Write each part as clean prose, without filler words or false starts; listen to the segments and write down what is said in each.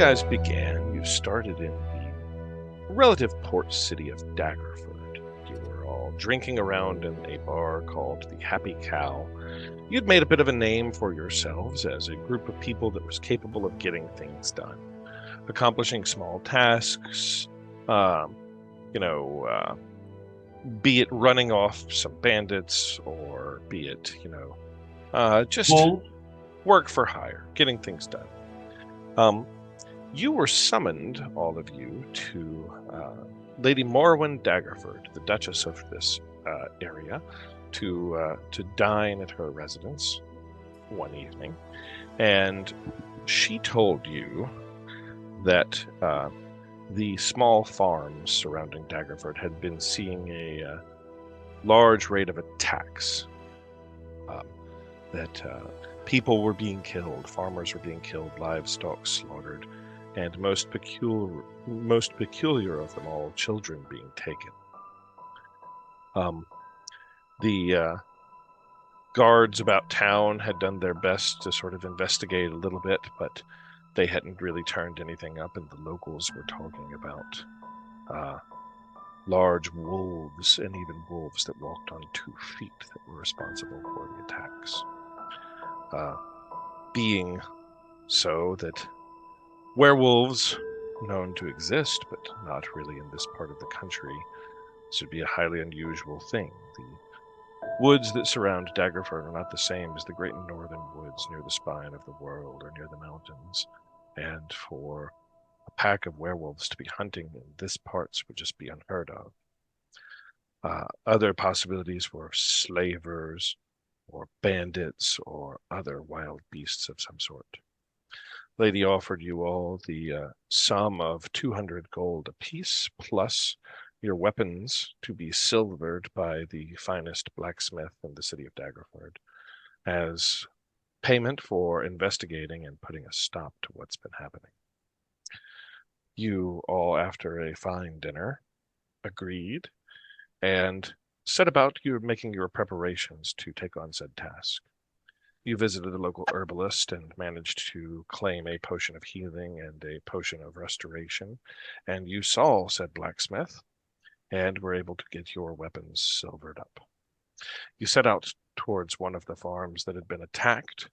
guys began, you started in the relative port city of Daggerford. You were all drinking around in a bar called the Happy Cow. You'd made a bit of a name for yourselves as a group of people that was capable of getting things done, accomplishing small tasks, be it running off some bandits or be it, just Well, work for hire, getting things done. You were summoned, all of you, to Lady Morwen Daggerford, the Duchess of this area, to dine at her residence one evening, and she told you that the small farms surrounding Daggerford had been seeing a large rate of attacks. That people were being killed, farmers were being killed, livestock slaughtered, and most peculiar of them all, children being taken. The guards about town had done their best to sort of investigate a little bit, but they hadn't really turned anything up, and the locals were talking about large wolves, and even wolves that walked on 2 feet that were responsible for the attacks. Being so that werewolves, known to exist, but not really in this part of the country, this would be a highly unusual thing. The woods that surround Daggerford are not the same as the great northern woods near the spine of the world or near the mountains, and for a pack of werewolves to be hunting in this parts would just be unheard of. Other possibilities were slavers or bandits or other wild beasts of some sort. Lady offered you all the sum of 200 gold apiece, plus your weapons to be silvered by the finest blacksmith in the city of Daggerford, as payment for investigating and putting a stop to what's been happening. You all, after a fine dinner, agreed and set about making your preparations to take on said task. You visited the local herbalist and managed to claim a potion of healing and a potion of restoration, and you saw said blacksmith and were able to get your weapons silvered up. You set out towards one of the farms that had been attacked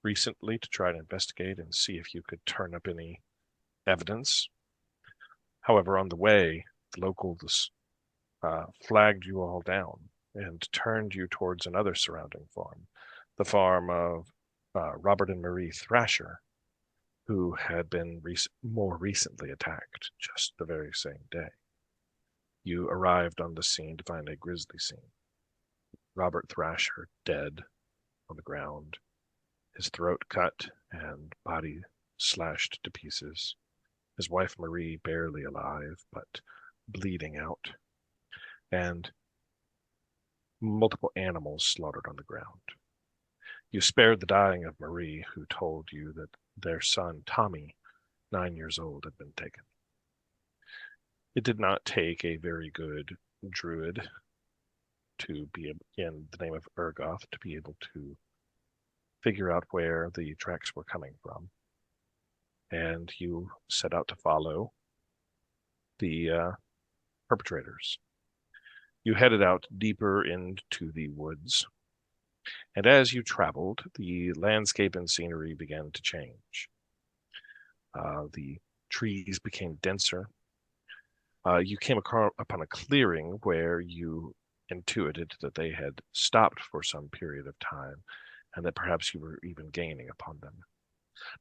recently to try to investigate and see if you could turn up any evidence. However, on the way, the locals flagged you all down and turned you towards another surrounding farm, the farm of Robert and Marie Thrasher, who had been more recently attacked just the very same day. You arrived on the scene to find a grisly scene. Robert Thrasher dead on the ground, his throat cut and body slashed to pieces, his wife Marie barely alive but bleeding out, and multiple animals slaughtered on the ground. You spared the dying of Marie, who told you that their son, Tommy, 9 years old, had been taken. It did not take a very good druid to be in the name of Urgoth to be able to figure out where the tracks were coming from. And you set out to follow the perpetrators. You headed out deeper into the woods, and as you traveled, the landscape and scenery began to change. The trees became denser. You came upon a clearing where you intuited that they had stopped for some period of time, and that perhaps you were even gaining upon them.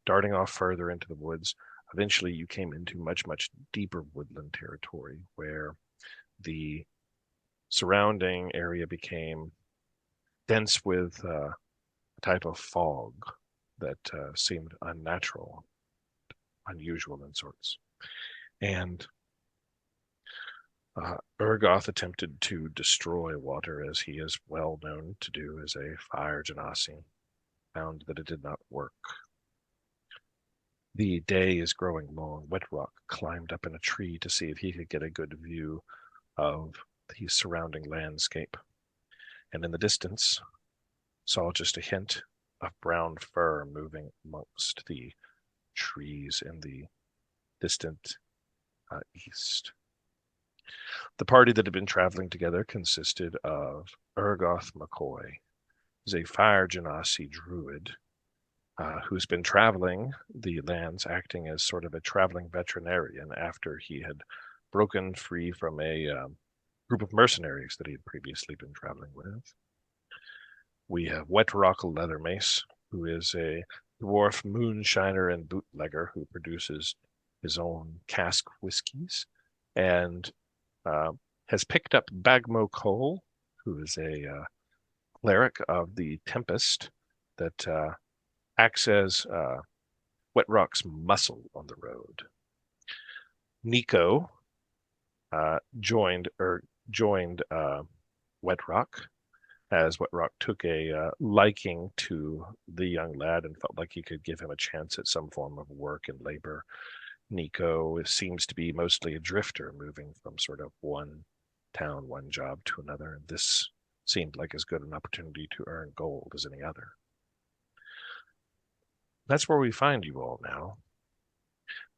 Darting off further into the woods, eventually you came into much, much deeper woodland territory where the surrounding area became dense with a type of fog that seemed unnatural, unusual in sorts. And Urgoth attempted to destroy water, as he is well known to do as a fire genasi, found that it did not work. The day is growing long. Wetrock climbed up in a tree to see if he could get a good view of the surrounding landscape, and in the distance saw just a hint of brown fur moving amongst the trees in the distant east. The party that had been traveling together consisted of Urgoth McCoy, who's a Fire Genasi druid who's been traveling the lands acting as sort of a traveling veterinarian after he had broken free from a group of mercenaries that he had previously been traveling with. We have Wet Rock Leathermace, who is a dwarf moonshiner and bootlegger who produces his own cask whiskeys, and has picked up Bagmo Cole, who is a cleric of the Tempest that acts as Wet Rock's muscle on the road. Nico joined Wet Rock, as Wet Rock took a liking to the young lad and felt like he could give him a chance at some form of work and labor. Nico seems to be mostly a drifter, moving from sort of one town, one job to another, and this seemed like as good an opportunity to earn gold as any other. That's where we find you all now.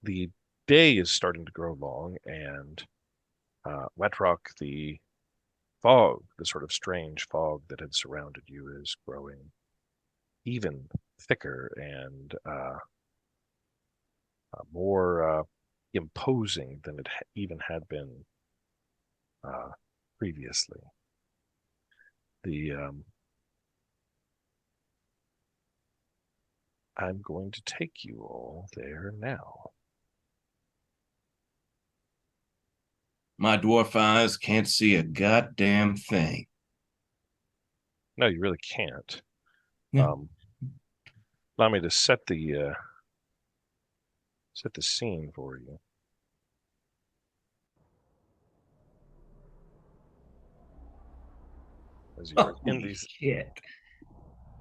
The day is starting to grow long, and Wet Rock, the fog, the sort of strange fog that had surrounded you, is growing even thicker and more imposing than it even had been previously. I'm going to take you all there now. My dwarf eyes can't see a goddamn thing. No, you really can't. Yeah. Allow me to set the scene for you. As you're in these. Shit.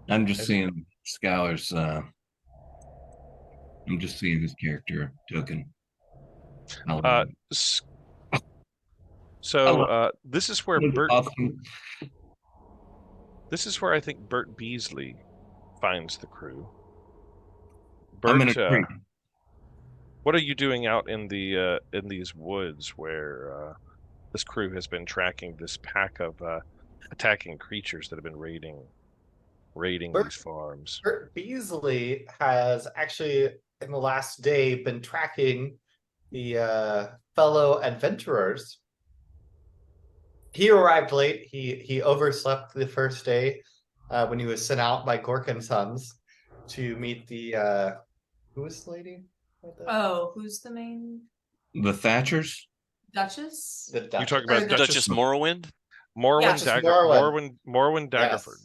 I'm just seeing Scholar's. I'm just seeing his character token. So this is where awesome. This is where I think Bert Beasley finds the crew. Bert, I'm in a tree. What are you doing out in these woods where this crew has been tracking this pack of attacking creatures that have been raiding these farms? Bert Beasley has actually, in the last day, been tracking the fellow adventurers. He arrived late. He overslept the first day when he was sent out by Gork and Sons to meet the who was the lady? Oh, who's the main? The Thatchers? Duchess? The Duchess. You talking about Duchess Morrowind? Morrowind Daggerford.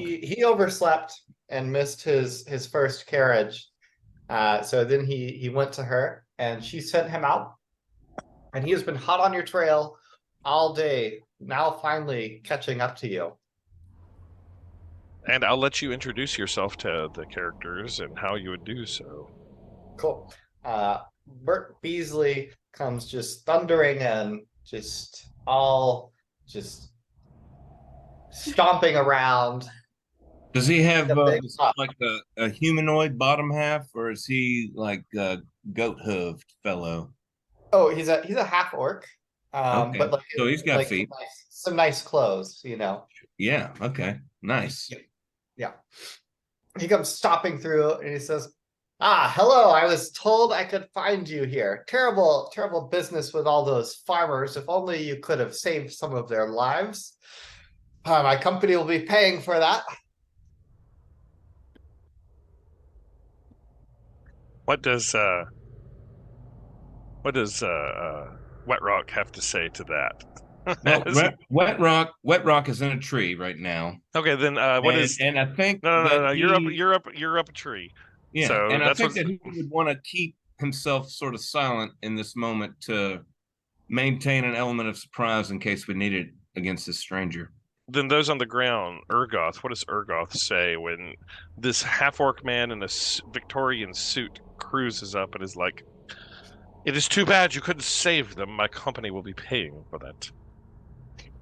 He overslept and missed his first carriage. So then he went to her and she sent him out. And he has been hot on your trail all day, now finally catching up to you. And I'll let you introduce yourself to the characters and how you would do so. Cool. Bert Beasley comes just thundering and just stomping around. Does he have like a humanoid bottom half, or is he like a goat-hooved fellow? Oh, he's a half orc. Okay. But so he's got feet. Some nice clothes, you know. Yeah. Okay. Nice. Yeah. He comes stopping through and he says, hello. I was told I could find you here. Terrible, terrible business with all those farmers. If only you could have saved some of their lives. My company will be paying for that. What does Wet Rock have to say to that? Well, Wet Rock is in a tree right now. Okay, then And I think no, you're up a tree. Yeah, so and I think that he would want to keep himself sort of silent in this moment to maintain an element of surprise in case we need it against this stranger. Then those on the ground, Urgoth, what does Urgoth say when this half-orc man in a Victorian suit cruises up and is like, "It is too bad you couldn't save them. My company will be paying for that."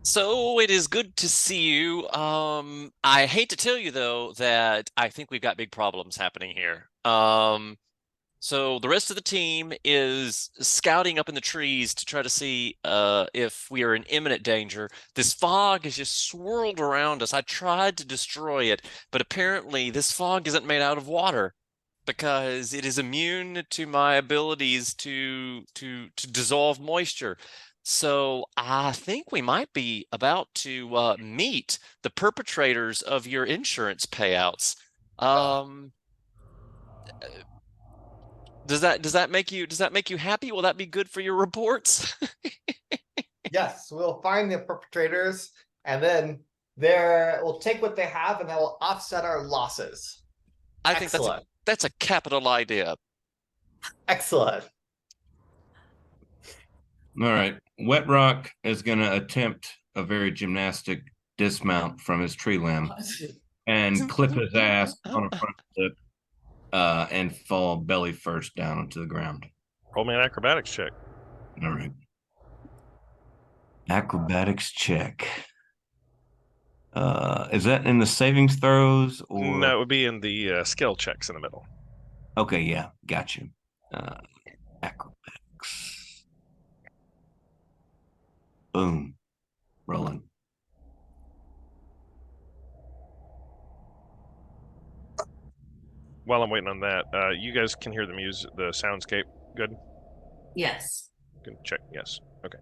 So it is good to see you. I hate to tell you though that I think we've got big problems happening here. So the rest of the team is scouting up in the trees to try to see if we are in imminent danger. This fog is just swirled around us. I tried to destroy it, but apparently this fog isn't made out of water because it is immune to my abilities to dissolve moisture. So I think we might be about to meet the perpetrators of your insurance payouts. Does that make you happy? Will that be good for your reports? Yes, we'll find the perpetrators, and then we'll take what they have, and that will offset our losses. I think that's a capital idea. Excellent. All right. Wet Rock is going to attempt a very gymnastic dismount from his tree limb and clip his ass on a front flip and fall belly first down onto the ground. Roll me an acrobatics check. All right. Acrobatics check. Is that in the savings throws or? No, it would be in the skill checks in the middle. Okay, yeah, got you. Acrobatics. Boom. Rolling. While I'm waiting on that, you guys can hear the music, the soundscape. Good. Yes. Can check. Yes. Okay.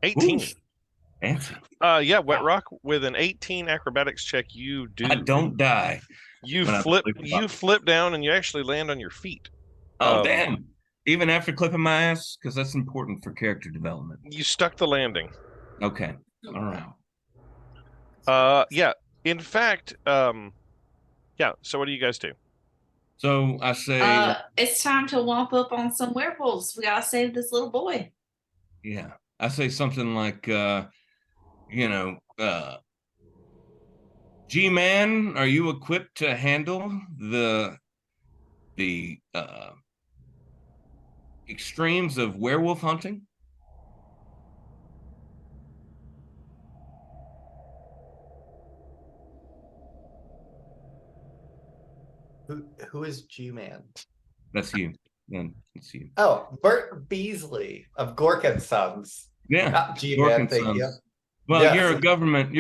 18. Ooh, fancy. Yeah, Wet Rock with an 18 acrobatics check. You do. I don't die. You flip down and you actually land on your feet. Oh, damn. Even after clipping my ass? Because that's important for character development. You stuck the landing. Okay. All right. Yeah. In fact, yeah. So what do you guys do? So I say, it's time to womp up on some werewolves. We gotta save this little boy. yeah, I say something like, G-Man, are you equipped to handle the extremes of werewolf hunting? Who is G-Man? That's you. Then it's you. Oh, Bert Beasley of Gork and Sons. Yeah. Not G-Man, thank you. Well, Yes. you're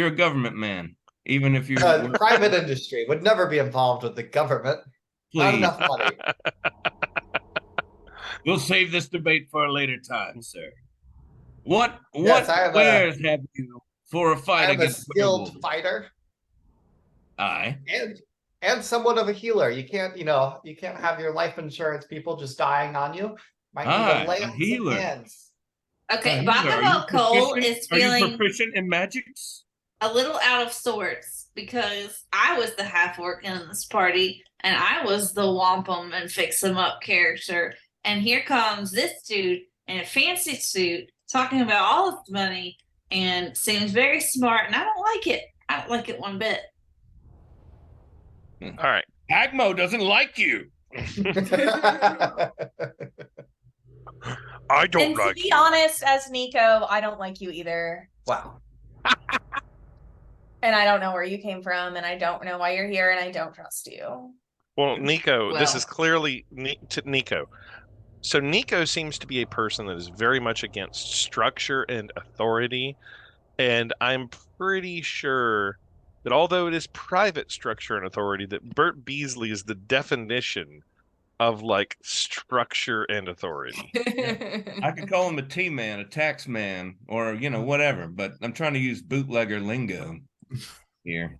a government man. Even if you're Private industry would never be involved with the government. Not please. enough money. We'll save this debate for a later time, sir. What Yes, wares have you for a fight I'm a against skilled werewolves? fighter Aye. and somewhat of a healer. You can't have your life insurance people just dying on you. Might need to lay a on some healer. hands. Okay, Healer, are you Baka Cole proficient- is Are you feeling proficient in magics? a little out of sorts because I was the half orc in this party and I was the wampum and fix 'em up character. And here comes this dude in a fancy suit talking about all of the money and seems very smart, and I don't like it. I don't like it one bit. All right. Agmo doesn't like you. I don't And to like be honest, as Nico, I don't like you either. Wow. And I don't know where you came from, and I don't know why you're here, and I don't trust you. Well, Nico, this Well. is clearly Nico. So Nico seems to be a person that is very much against structure and authority. And I'm pretty sure that although it is private structure and authority, that Bert Beasley is the definition of like structure and authority. I could call him a T-man, a tax man, or whatever. But I'm trying to use bootlegger lingo here.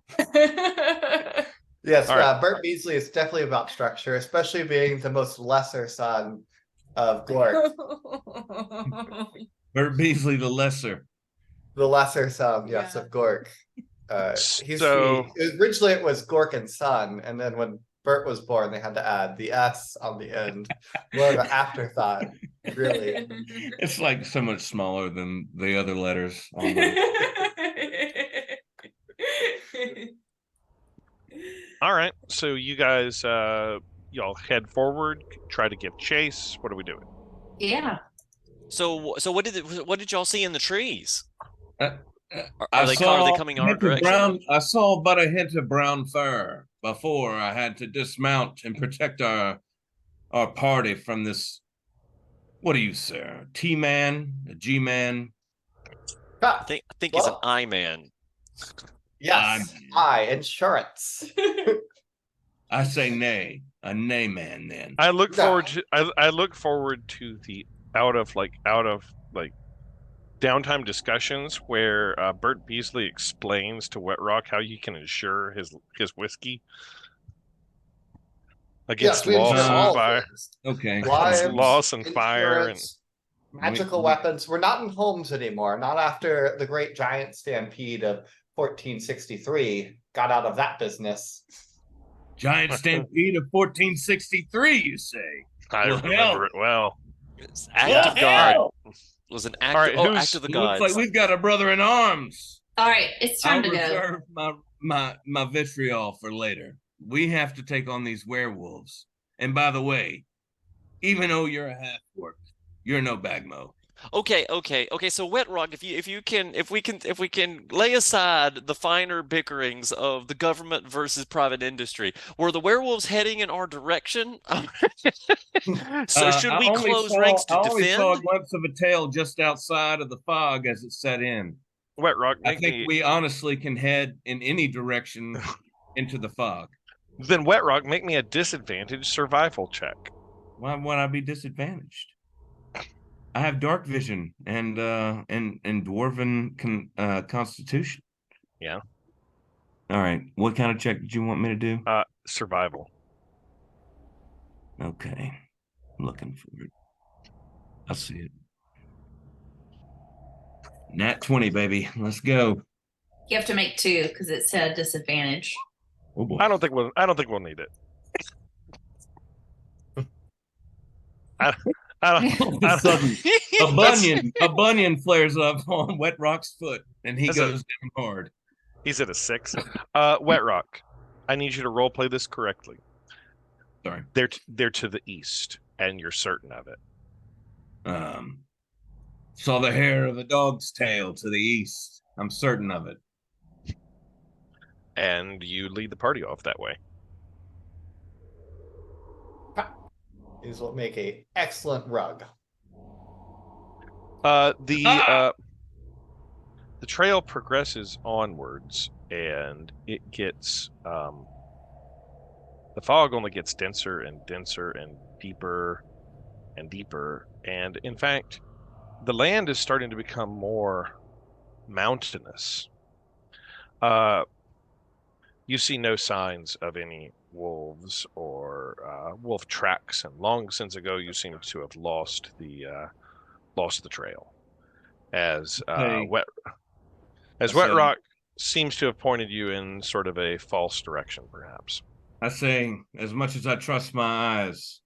Yes, All right. Bert Beasley is definitely about structure, especially being the most lesser son of Gork. Bert Beasley the lesser. The lesser son, yes, Yeah. of Gork. Originally it was Gork and Son, and then when Bert was born, they had to add the S on the end. More of an afterthought, really. It's like so much smaller than the other letters. All right. So you guys, y'all head forward, try to give chase. What are we doing? Yeah. So what did y'all see in the trees? Are I they saw coming our hint of direction? I saw but a hint of brown fur before I had to dismount and protect our our party from this. What are you, sir? T-man, a G-man? I think he's an Well, I man. Yes, insurance. I say nay, a nay man. Then I look No. forward to I look forward to the out of downtime discussions where Bert Beasley explains to Wet Rock how he can insure his whiskey against Yes, we insure loss all and fire. things. okay. Lives, Loss and fire and insurance, magical We- weapons. We're not in homes anymore. Not after the great giant stampede of 1463 got out of that business. Giant stampede of 1463. You say? I Well, remember hell. it well. It's act of God. It was an act. All right, of, who's- act of the It looks like gods. we've got a brother in arms. All right, it's I'll time to go. reserve my vitriol for later. We have to take on these werewolves. And by the way, even though you're a half-orc, you're no Bagmo. Okay. So Wet Rock, if we can lay aside the finer bickerings of the government versus private industry, were the werewolves heading in our direction? So should we close ranks to I only saw a defend? glimpse of a tail just outside of the fog as it set in. Wet Rock, I make think me we honestly can head in any direction into the fog. then Wet Rock, make me a disadvantage survival check. Why would I be disadvantaged? I have dark vision and dwarven constitution. Yeah. All right. What kind of check did you want me to do? Survival. Okay. I'm looking for it. I see it. Nat 20, baby. Let's go. You have to make 2 because it said disadvantage. Oh boy. I don't think we'll need it. I don't, All of a sudden, a bunion flares up on Wet Rock's foot, and he That's goes down hard. He's at a 6. Wet Rock, I need you to role play this correctly. Sorry. They're to the east, and you're certain of it. Saw the hair of a dog's tail to the east. I'm certain of it. And you lead the party off that way. These will make a excellent rug. The trail progresses onwards, and it gets the fog only gets denser and denser and deeper and deeper. And in fact, the land is starting to become more mountainous. You see no signs of any wolves or wolf tracks, and long since ago you seem to have lost the trail. As Wet Rock seems to have pointed you in sort of a false direction, perhaps. I say, as much as I trust my eyes,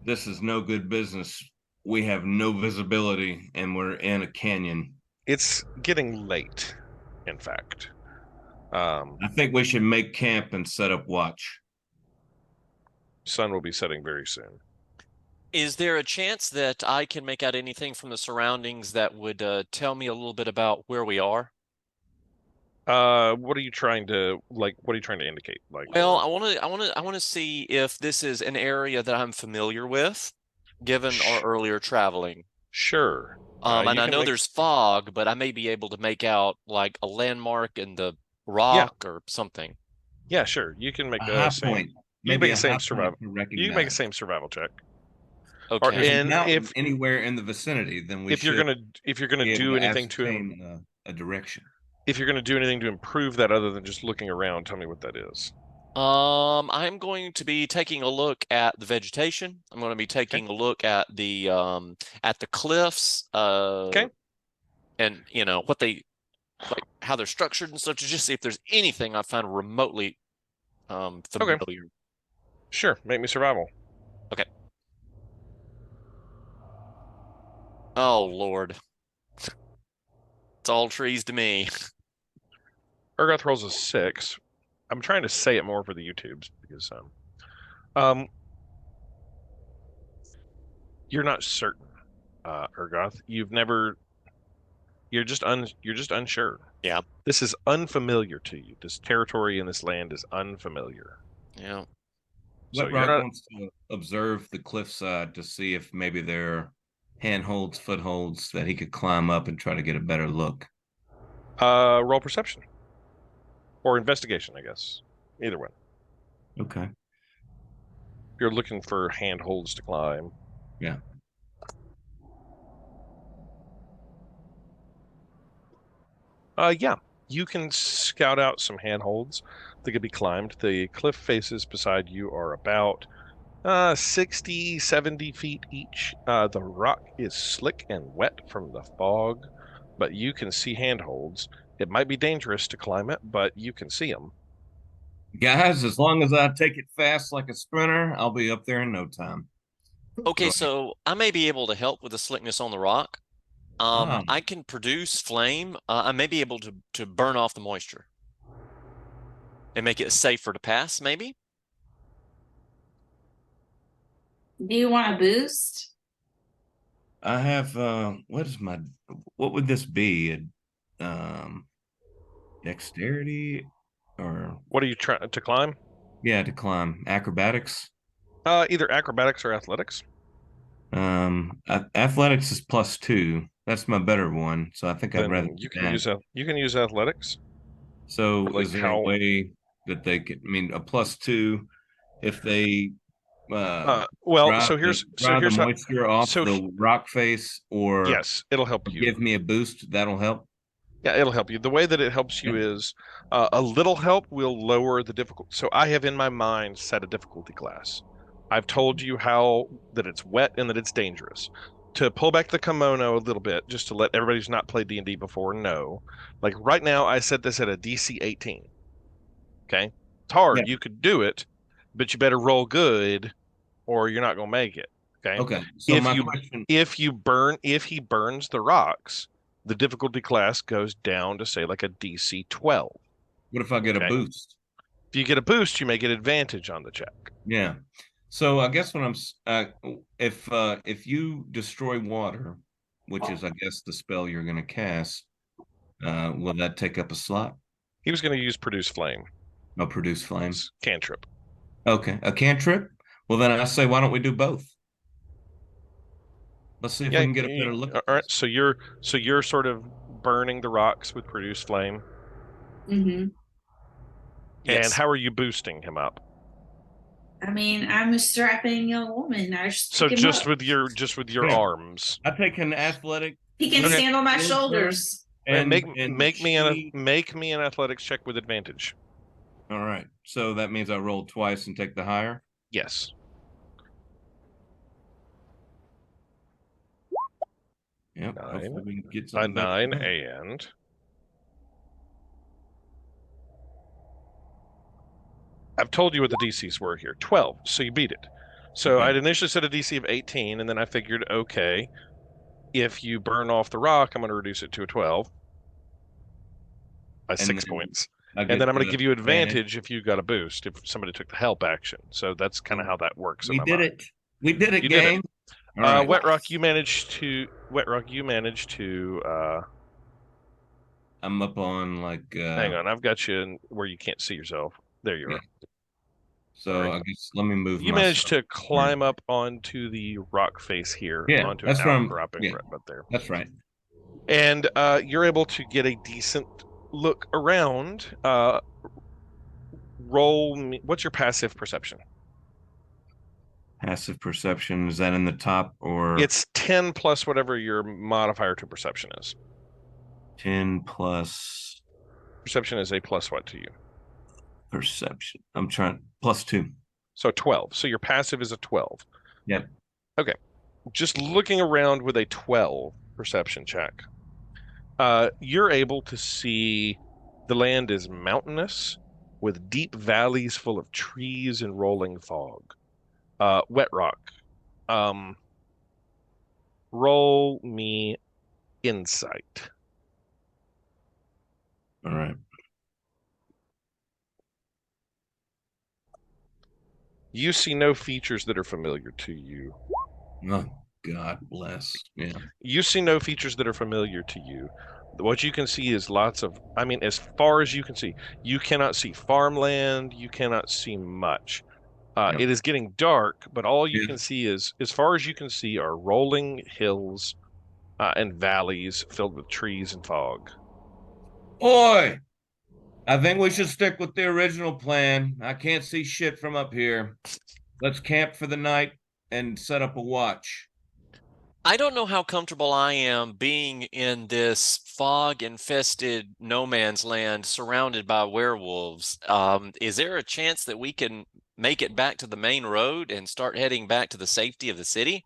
this is no good business. We have no visibility, and we're in a canyon. It's getting late, in fact. I think we should make camp and set up watch. Sun will be setting very soon. Is there a chance that I can make out anything from the surroundings that would tell me a little bit about where we are? What are you trying to indicate? Well, I want to see if this is an area that I'm familiar with, given our earlier traveling. Sure. And you I can know make- there's fog, but I may be able to make out like a landmark in the rock or something. Yeah, sure. You can make A a high same. point. You can Maybe make a the same high survival. point to You can make the recognize. same survival check. Okay. There's a And mountain anywhere in the vicinity, then we if you're gonna be do able to anything to ascertain a direction. if you're gonna do anything to improve that other than just looking around, tell me what that is. I'm going to be taking a look at the vegetation. I'm going to be taking a look at the cliffs. Okay. And you know what they like, how they're structured and such, to just see if there's anything I find remotely familiar. Sure. Make me survival. Oh Lord, it's all trees to me. Urgoth rolls a 6. I'm trying to say it more for the YouTubes because you're not certain, Urgoth. You're just unsure. Yeah. This is unfamiliar to you. This territory in this land is unfamiliar. Yeah. So Wet you're Rock not. wants to observe the cliffside to see if maybe there are handholds, footholds that he could climb up and try to get a better look. Roll perception or investigation, I guess. Either one. Okay. You're looking for handholds to climb. Yeah. Yeah. You can scout out some handholds that could be climbed. The cliff faces beside you are about 60, 70 feet each. The rock is slick and wet from the fog, but you can see handholds. It might be dangerous to climb it, but you can see them. Guys, as long as I take it fast like a sprinter, I'll be up there in no time. Okay, Go so I may be able to help with the slickness on the rock. Ah. I can produce flame. I may be able to burn off the moisture and make it safer to pass, maybe. Do you want a boost? I have what would this be? Dexterity or What are you trying to climb? yeah, to climb. Acrobatics. Either acrobatics or athletics. Athletics is +2. That's my better one. So I think I'd Then rather you do can that. use athletics. So like is there how- a way that they could, I mean, a +2 if they Well, dry so here's the how. moisture off so the rock face, or Yes, it'll help you. give me a boost, that'll help. Yeah, it'll help you. The way that it helps you is a little help will lower the difficulty. So I have in my mind set a difficulty class. I've told you how that it's wet and that it's dangerous. To pull back the kimono a little bit, just to let everybody who's not played D&D before know, like right now I set this at a DC 18. Okay? It's hard. Yeah. You could do it, but you better roll good or you're not going to make it. Okay? Okay. So my question, If he burns the rocks, the difficulty class goes down to say like a DC 12. what if I get a Okay. boost? If you get a boost, you may get advantage on the check. Yeah. So I guess when if you destroy water, which is I guess the spell you're going to cast, will that take up a slot? He was going to use produce flame. No, produce flame. It's cantrip. Okay, a cantrip. Well, then I say, why don't we do both? Let's see if we can get a better look. All At right. this. So you're sort of burning the rocks with produce flame. Mm-hmm. And how are you boosting him up? I mean, I'm a strapping young woman. I So pick him just up. with your Yeah. arms. I take an athletic. He can Okay. stand on my His shoulders. And make and me she- make me an athletics check with advantage. All right. So that means I roll twice and take the higher. Yes. Yep. 9. Hopefully we can get A something better 9 than that. and I've told you what the DCs were here. 12. So you beat it. So Okay. I'd initially set a DC of 18, and then I figured, okay, if you burn off the rock, I'm going to reduce it to a 12 by 6 then points. I And then get I'm going to the give you advantage if you got a boost, if somebody took the help action. So that's kind of how that works. We did it. We did it, You did it. gang. All right. Wet Rock, you managed to I'm up on like. hang on, I've got you in where you can't see yourself. There you Yeah. are. So Sorry. I guess let me move. You managed to climb up onto the rock face here, Yeah, onto that's an where I'm- outcropping yeah. right there. That's right. And you're able to get a decent look around. Roll me. What's your passive perception? Passive perception, is that in the top or It's 10 plus whatever your modifier to perception is. 10 plus Perception is a plus what to you? perception? I'm trying +2. So 12. So your passive is a 12. Yep. Okay. Just looking around with a 12 perception check, you're able to see the land is mountainous with deep valleys full of trees and rolling fog. Wet Rock. Roll me insight. All right. You see no features that are familiar to you. Oh, God bless. Yeah. You see no features that are familiar to you. What you can see is lots of, I mean, as far as you can see, you cannot see farmland, you cannot see much. Yep. It is getting dark, but all you Yeah. can see is, as far as you can see, are rolling hills and valleys filled with trees and fog. Oi! I think we should stick with the original plan. I can't see shit from up here. Let's camp for the night and set up a watch. I don't know how comfortable I am being in this fog-infested no man's land surrounded by werewolves. Is there a chance that we can make it back to the main road and start heading back to the safety of the city?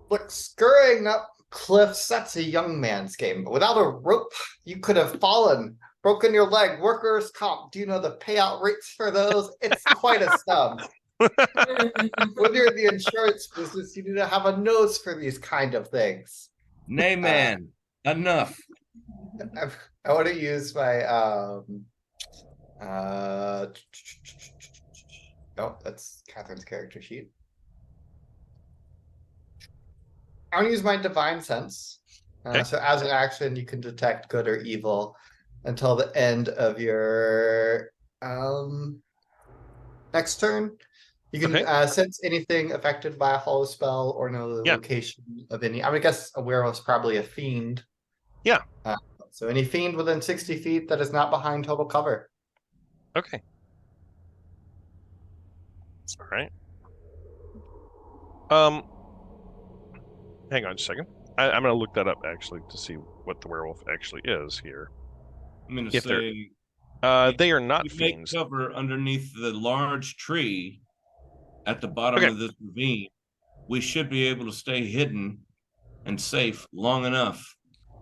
Look, scurrying up cliffs, that's a young man's game. But without a rope, you could have fallen, broken your leg, workers' comp. Do you know the payout rates for those? It's quite a sum. When you're in the insurance business, you need to have a nose for these kind of things. Nay, man, enough. I want to use my no, that's Catherine's character sheet. I want to use my divine sense. Okay. So as an action, you can detect good or evil until the end of your next turn. You can sense anything affected by a hollow spell or know the location of any. I mean, I guess a werewolf's probably a fiend. Yeah. So any fiend within 60 feet that is not behind total cover. Okay. All right. Hang on a second. I'm going to look that up actually to see what the werewolf actually is here. I'm going to say they are not we fiends. make cover underneath the large tree at the bottom of this ravine. We should be able to stay hidden and safe long enough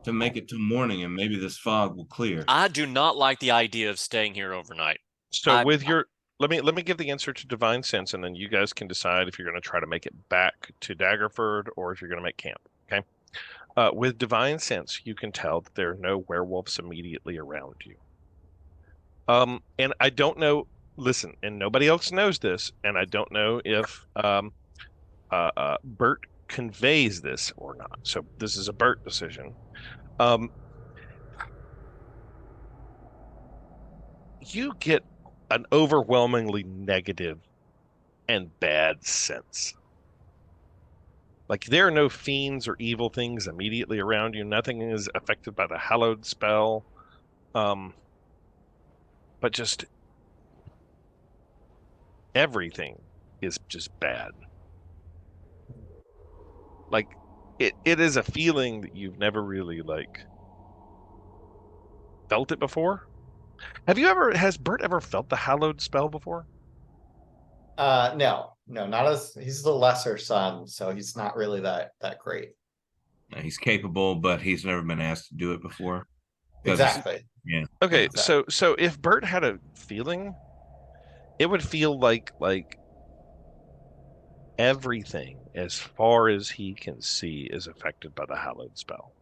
to make it to morning, and maybe this fog will clear. I do not like the idea of staying here overnight. So with your let me give the answer to divine sense, and then you guys can decide if you're going to try to make it back to Daggerford or if you're going to make camp. Okay. With divine sense, you can tell that there are no werewolves immediately around you. And I don't know. Listen, and nobody else knows this, and I don't know if Bert conveys this or not. So this is a Bert decision. You get an overwhelmingly negative and bad sense. Like there are no fiends or evil things immediately around you. Nothing is affected by the hallowed spell. But just everything is just bad. Like it is a feeling that you've never really felt it before. Has Bert ever felt the hallowed spell before? No, not as he's the lesser son, so he's not really that great. He's capable, but he's never been asked to do it before. Exactly. Yeah. Okay, exactly. so if Bert had a feeling, it would feel like everything as far as he can see is affected by the hallowed spell.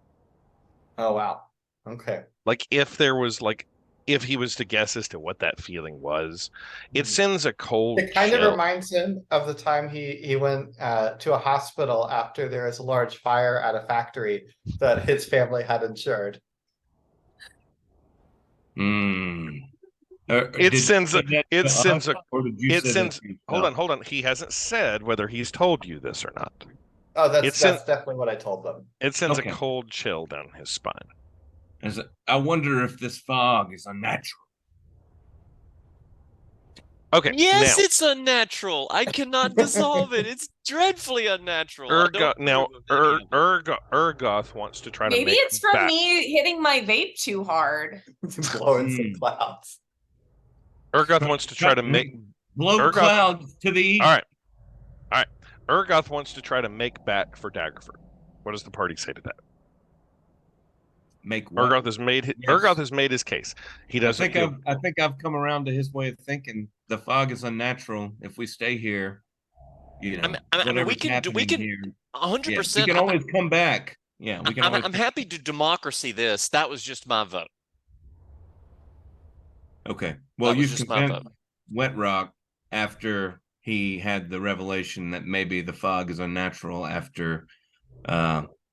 Oh wow. Okay. Like if he was to guess as to what that feeling was, it sends a cold It kind chill. of reminds him of the time he went to a hospital after there was a large fire at a factory that his family had insured. Hold on. He hasn't said whether he's told you this or not. Oh, that's definitely what I told them. It sends a cold chill down his spine. I wonder if this fog is unnatural. Okay. Yes, it's unnatural. I cannot dissolve it. It's dreadfully unnatural. Urgoth wants to try to make maybe it's from me hitting my vape too hard. Blowing some clouds. Urgoth wants to try to blow clouds to the east. All right. Urgoth wants to try to make back for Daggerford. What does the party say to that? Make what? Urgoth has made his case. He doesn't. I think I've come around to his way of thinking. The fog is unnatural. If we stay here, we can 100%. We can always come back. Yeah, we can. I'm happy to democracy this. That was just my vote. Okay. Well, you convinced Wet Rock after he had the revelation that maybe the fog is unnatural after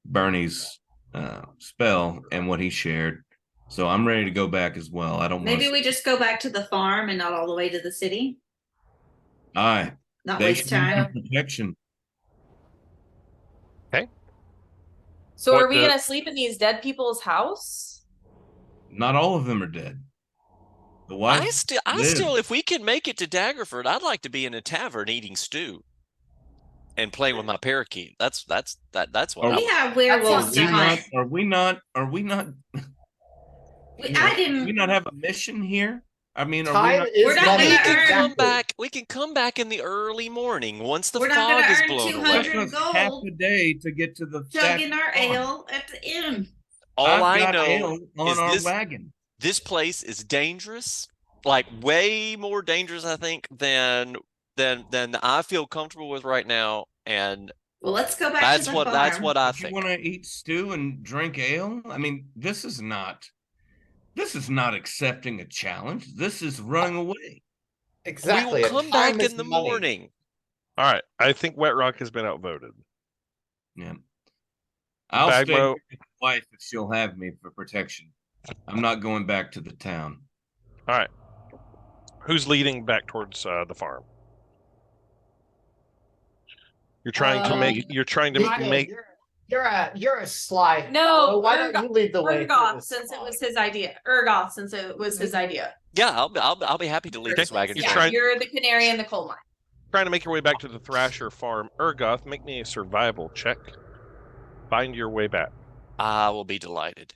Bernie's spell and what he shared. So I'm ready to go back as well. I don't. Maybe we just go back to the farm and not all the way to the city. Aye. Not They waste should use time. protection. So What are we the- gonna sleep in these dead people's house? Not all of them are dead. The I wife still, if we can make it to Daggerford, I'd like to be in a tavern eating stew and playing with my parakeet. That's what Are I We would. have werewolves sounds to hunt. Are we not? I Do we didn't. not have a mission here? I mean, are we Time not? is We're not money. gonna We can earn- come Exactly. back. We can come back in the early morning once the We're not fog gonna is earn blown 200 away. Took us half gold a day to get to the chugging statue our farm. ale at the inn. All I've I got know ale on is our this wagon. this place is dangerous, like way more dangerous, I think, than I feel comfortable with right now. And Well, let's go back to the farm. that's what I If you think. want to eat stew and drink ale, I mean, this is not accepting a challenge. This is running away. Exactly. We will and come time back is in the money. morning. All right. I think Wet Rock has been outvoted. Yeah. I'll stay Bagmo- with my wife if she'll have me for protection. I'm not going back to the town. All right. Who's leading back towards the farm? You're trying to make. You're trying to Nico, make. You're a sly. No, fellow. Why don't you lead the way? through Ergoth, this since it fog? was his idea. Ergoth, since it was his idea. Yeah, I'll be happy to lead this wagon You're train. trying- You're the canary in the coal mine. Trying to make your way back to the Thrasher farm. Ergoth, make me a survival check. Find your way back. I will be delighted.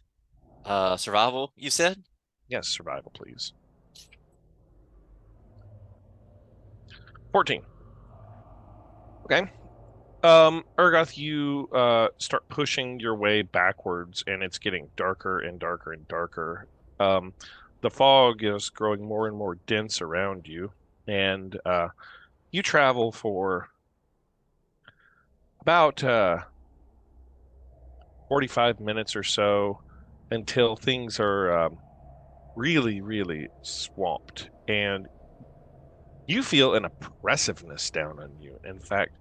Survival, you said? Yes, survival, please. 14. Okay. Ergoth, you start pushing your way backwards, and it's getting darker and darker and darker. The fog is growing more and more dense around you, and you travel for about 45 minutes or so until things are really, really swamped, and you feel an oppressiveness down on you. In fact,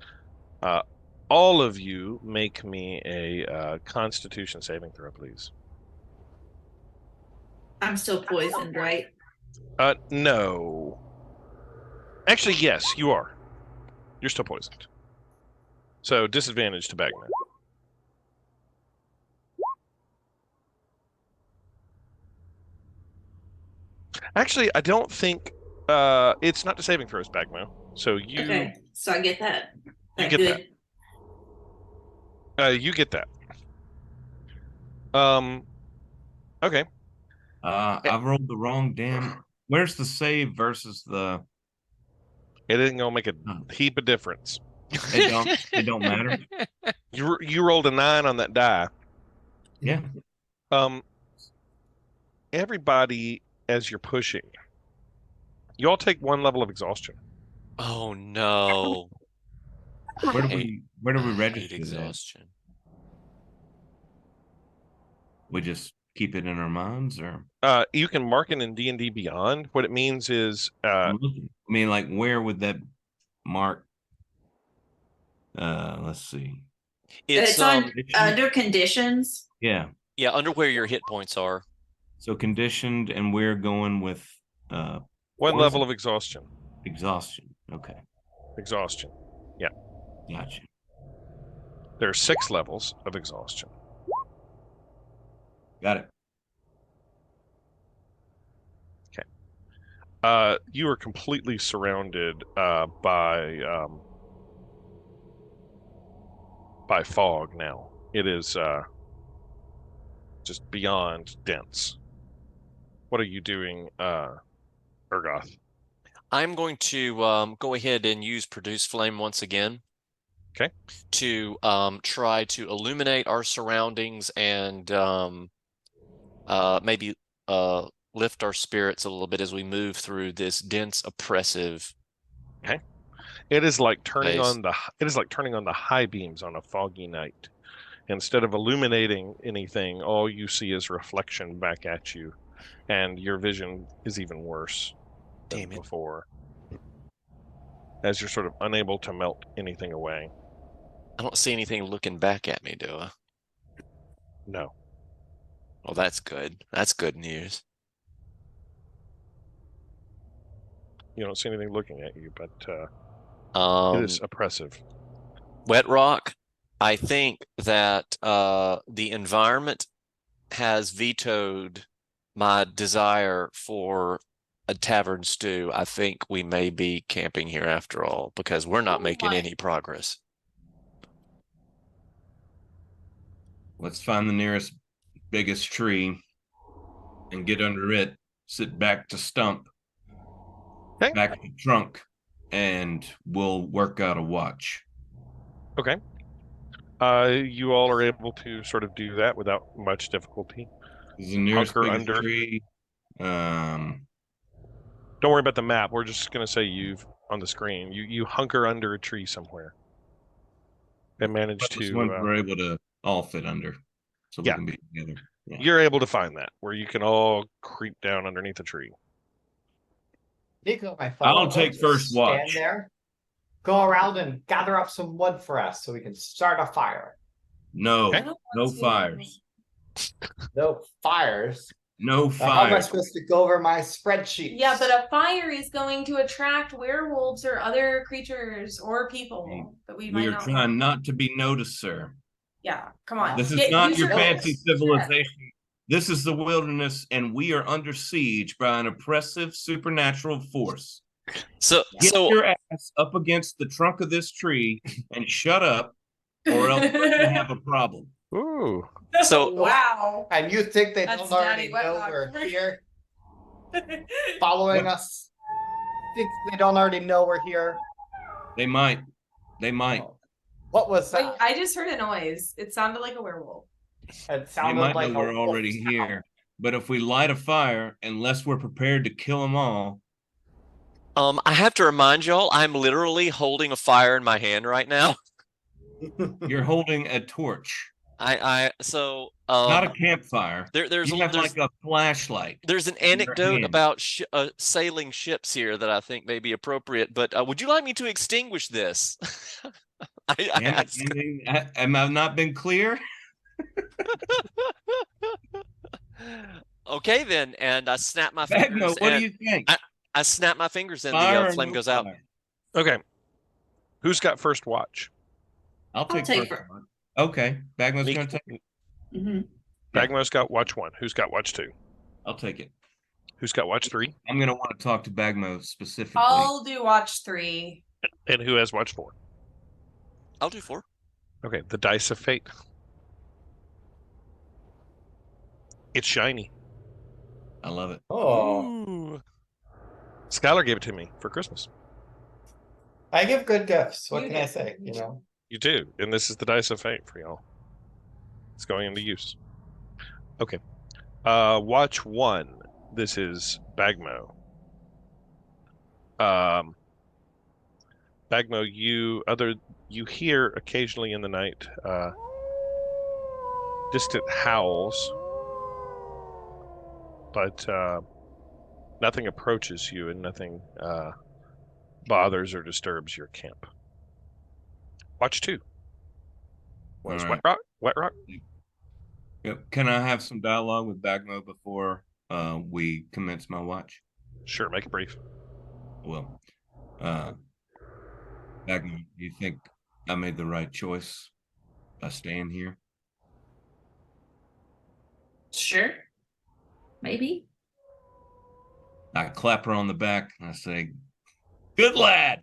all of you make me a Constitution saving throw, please. I'm still poisoned, right? No. Actually, yes, you are. You're still poisoned. So disadvantage to Bagman. Actually, I don't think it's not the saving throws, Bagmo. So you Okay, so I get that. You get good. you get that. Okay. I've rolled the wrong damn. Where's the save versus the? It isn't gonna make a heap of difference. It don't matter. You rolled a 9 on that die. Yeah. Everybody, as you're pushing, you all take 1 level of exhaustion. Oh no. Where do I we hate register that? exhaustion? We just keep it in our minds, or You can mark it in D&D Beyond. What it means is I mean, like, where would that mark? Let's see. It's on under conditions. Yeah. Yeah, under where your hit points are. So conditioned, and we're going with 1 poison? level of exhaustion. Exhaustion. Okay. Exhaustion. Yeah. Gotcha. There are 6 levels of exhaustion. Got it. You are completely surrounded by fog now. It is just beyond dense. What are you doing, Ergoth? I'm going to go ahead and use Produce Flame once again. Okay. To try to illuminate our surroundings and maybe lift our spirits a little bit as we move through this dense, oppressive. Okay. It is like turning Nice. on the high beams on a foggy night. Instead of illuminating anything, all you see is reflection back at you, and your vision is even worse than Damn it. before, as you're sort of unable to melt anything away. I don't see anything looking back at me, do I? No. Well, that's good. That's good news. You don't see anything looking at you, but It is oppressive. Wet Rock, I think that the environment has vetoed my desire for a tavern stew. I think we may be camping here after all because we're not making my. any progress. Let's find the nearest biggest tree and get under it, sit back to stump, Okay. back to trunk, and we'll work out a watch. Okay. You all are able to sort of do that without much difficulty. This is the nearest Hunker biggest under. tree. Don't worry about the map. We're just going to say you've on the screen. You hunker under a tree somewhere and manage This to. one we're able to all fit under, so we Yeah. can be together. Yeah. You're able to find that where you can all creep down underneath a tree. Nico, my fellow, I'll take just first stand watch. there, go around and gather up some wood for us so we can start a fire. No, Okay. I don't no want to. fires. No fires. No How am I fires. supposed to go over my spreadsheet? Yeah, but a fire is going to attract werewolves or other creatures or people that we We might are not trying want. not to be noticed, sir. Yeah, come on. This is Get- not use your your fancy oats. civilization. This is the wilderness, and we are under siege by an oppressive supernatural force. So, Get so your ass up against the trunk of this tree and shut up, or else we're gonna have a problem. Ooh. So- wow. And you think they That's don't already Daddy Wet know Rock. we're here, following us? Think they don't already know we're here? They might. They might. Oh. What was Wait, that? I just heard a noise. It sounded like a werewolf. It They sounded might like know we're a already wolf's howl. here. But if we light a fire, unless we're prepared to kill them all, I have to remind y'all, I'm literally holding a fire in my hand right now. you're holding a torch, So not a campfire. there's You have like a flashlight. there's an your anecdote hand. about sailing ships here that I think may be appropriate, but would you like me to extinguish this? I ask. Am I not been clear? Okay then, and I snap my fingers. Bagmo, what do and you think? I snap my fingers and Fire the or flame no goes out. fire? Okay. Who's got first watch? I'll take take first one. Okay, Bagmo's gonna take it. Mhm. Yeah. Bagmo's got watch 1. Who's got watch 2? I'll take it. Who's got watch 3? I'm gonna want to talk to Bagmo specifically. I'll do watch 3. And who has watch 4? I'll do 4. Okay, the dice of fate. It's shiny. I love it. Oh, Ooh. Skylar gave it to me for Christmas. I give good gifts. What You can I do. say? You know, You do, and this is the dice of fate for y'all. It's going into use. Okay. Watch 1. This is Bagmo. Bagmo, you hear occasionally in the night distant howls, but nothing approaches you and nothing bothers or disturbs your camp. Watch 2. Was All Wet Rock? Wet Rock? Yep. Can I have some dialogue with Bagmo before we commence my watch? Sure, make it brief. Well, Bagmo, do you think I made the right choice by staying here? Sure. Maybe. I clap her on the back and I say, "Good lad."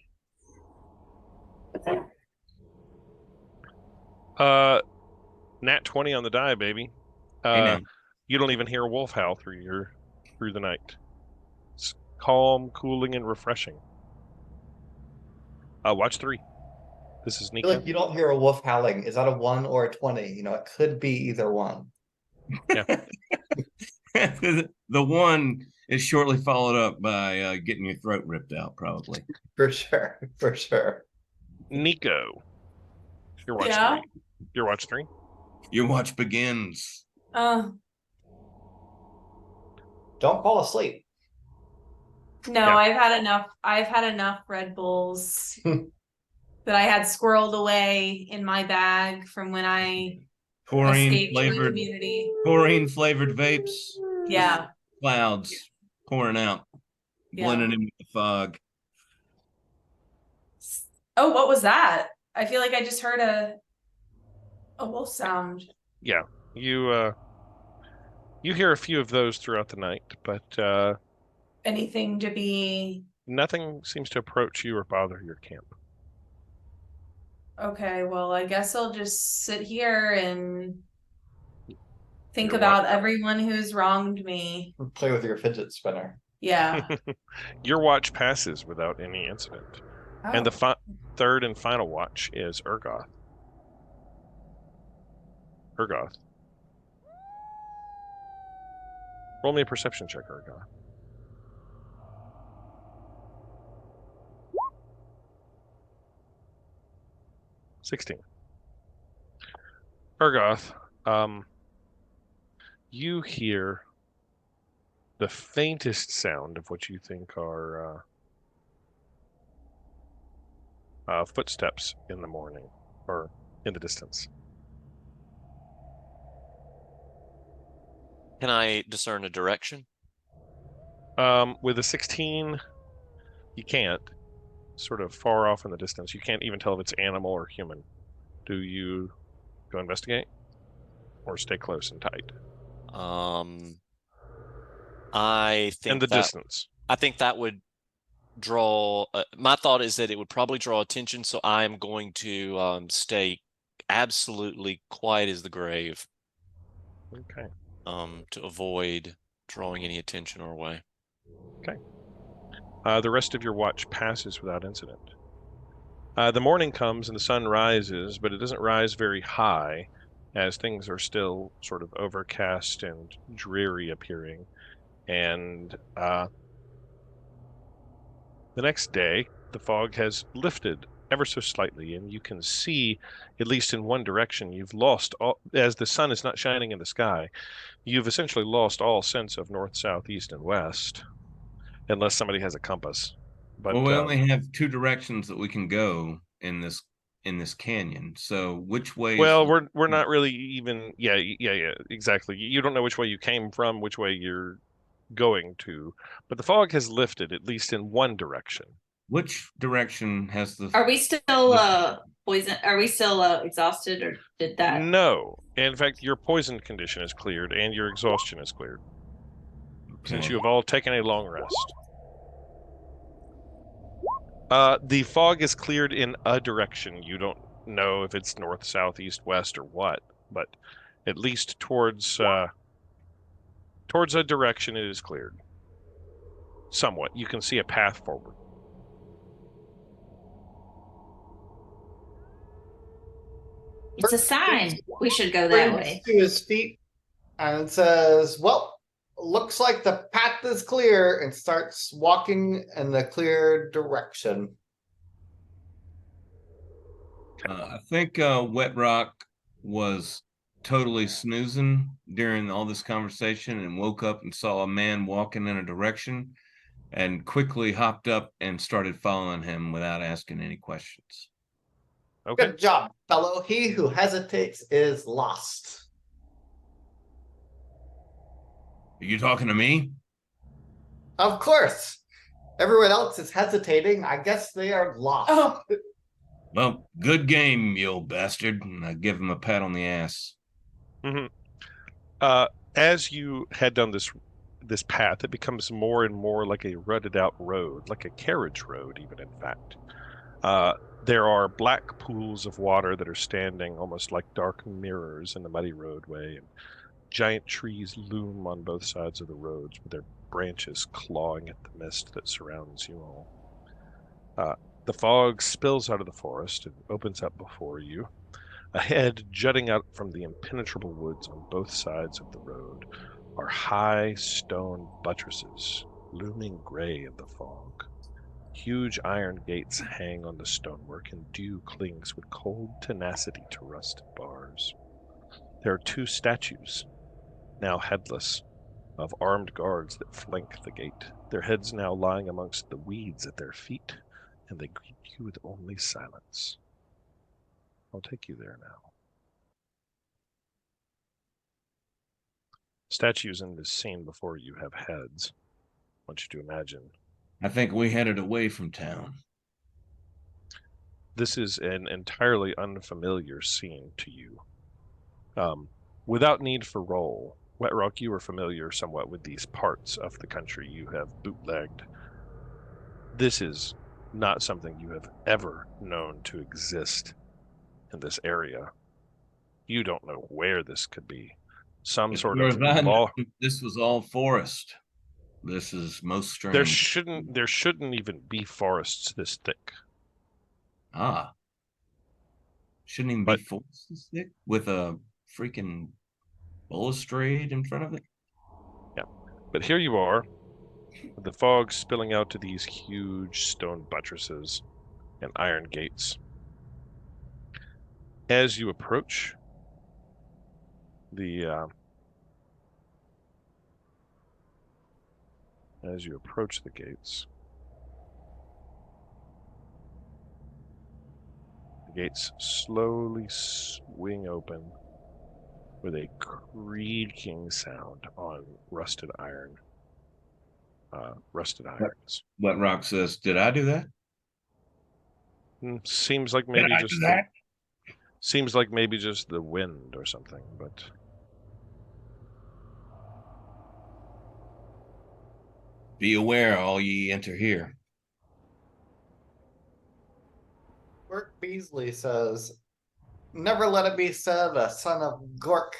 Nat 20 on the die, baby. Hey, now. You don't even hear a wolf howl through the night. It's calm, cooling, and refreshing. Watch 3. This is I Nico. feel like you don't hear a wolf howling. Is that a 1 or a 20? You know, it could be either one. The one is shortly followed up by getting your throat ripped out, probably. For sure. For sure. Nico. Your watch Yeah? 3. Your watch 3. Your watch begins. Don't fall asleep. No, Yeah. I've had enough Red Bulls that I had squirreled away in my bag from when I Chlorine escaped from the flavored vapes. Yeah. Clouds pouring out, Yeah. blending in with the fog. Oh, what was that? I feel like I just heard a wolf sound. Yeah, you hear a few of those throughout the night, but Anything to be nothing seems to approach you or bother your camp. okay? Well, I guess I'll just sit here and think You're about everyone who's wronged me. Play with your fidget spinner. Yeah. Your watch passes without any incident. And the Oh. third and final watch is Urgoth. Urgoth. Roll me a perception check, Urgoth. $16. Urgoth, you hear the faintest sound of what you think are footsteps in the morning or in the distance. Can I discern a direction? With a 16, you can't. Sort of far off in the distance. You can't even tell if it's animal or human. Do you go investigate or stay close and tight? I think In the distance. I think that would draw. My thought is that it would probably draw attention, so I am going to stay absolutely quiet as the grave. Okay. To avoid drawing any attention our way. Okay. The rest of your watch passes without incident. The morning comes and the sun rises, but it doesn't rise very high, as things are still sort of overcast and dreary appearing. And the next day, the fog has lifted ever so slightly, and you can see, at least in one direction, you've lost all, as the sun is not shining in the sky, you've essentially lost all sense of north, south, east, and west, unless somebody has a compass. But well, we only have two directions that we can go in this canyon. So which way? Well, we're not really even. Yeah, exactly. You don't know which way you came from, which way you're going to, but the fog has lifted at least in one direction. Which direction has the? Are we still poison? Are we still exhausted, or did that? No, in fact, your poison condition is cleared and your exhaustion is cleared, since you have all taken a long rest. The fog is cleared in a direction. You don't know if it's north, south, east, west, or what, but at least towards a direction it is cleared. Somewhat. You can see a path forward. It's a sign. We should go that way. To his feet and says, "Well, looks like the path is clear," and starts walking in the clear direction. I think Wet Rock was totally snoozing during all this conversation and woke up and saw a man walking in a direction and quickly hopped up and started following him without asking any questions. Okay. Good job, fellow. He who hesitates is lost. Are you talking to me? Of course. Everyone else is hesitating. I guess they are lost. Oh. Well, good game, you old bastard. And I give him a pat on the ass. Mm-hmm. As you head down this path, it becomes more and more like a rutted out road, like a carriage road, even, in fact. There are black pools of water that are standing almost like dark mirrors in the muddy roadway, and giant trees loom on both sides of the roads with their branches clawing at the mist that surrounds you all. The fog spills out of the forest and opens up before you. Ahead, jutting out from the impenetrable woods on both sides of the road, are high stone buttresses, looming gray in the fog. Huge iron gates hang on the stonework, and dew clings with cold tenacity to rusted bars. There are two statues, now headless, of armed guards that flank the gate, their heads now lying amongst the weeds at their feet, and they greet you with only silence. I'll take you there now. Statues in this scene before you have heads. I want you to imagine. I think we headed away from town. This is an entirely unfamiliar scene to you. Without need for roll, Wetrock, you are familiar somewhat with these parts of the country you have bootlegged. This is not something you have ever known to exist in this area. You don't know where this could be. Some sort of law. This was all forest. This is most strange. There shouldn't even be forests this thick. Ah. Shouldn't even be forests this thick with a freaking balustrade in front of it. Yeah. But here you are, with the fog spilling out to these huge stone buttresses and iron gates. As you approach the gates, the gates slowly swing open with a creaking sound on rusted iron. Rusted irons. Wetrock says, "Did I do that?" Seems like maybe just the wind or something, but be aware, all ye enter here. Work Beasley says, never let it be said a son of Gork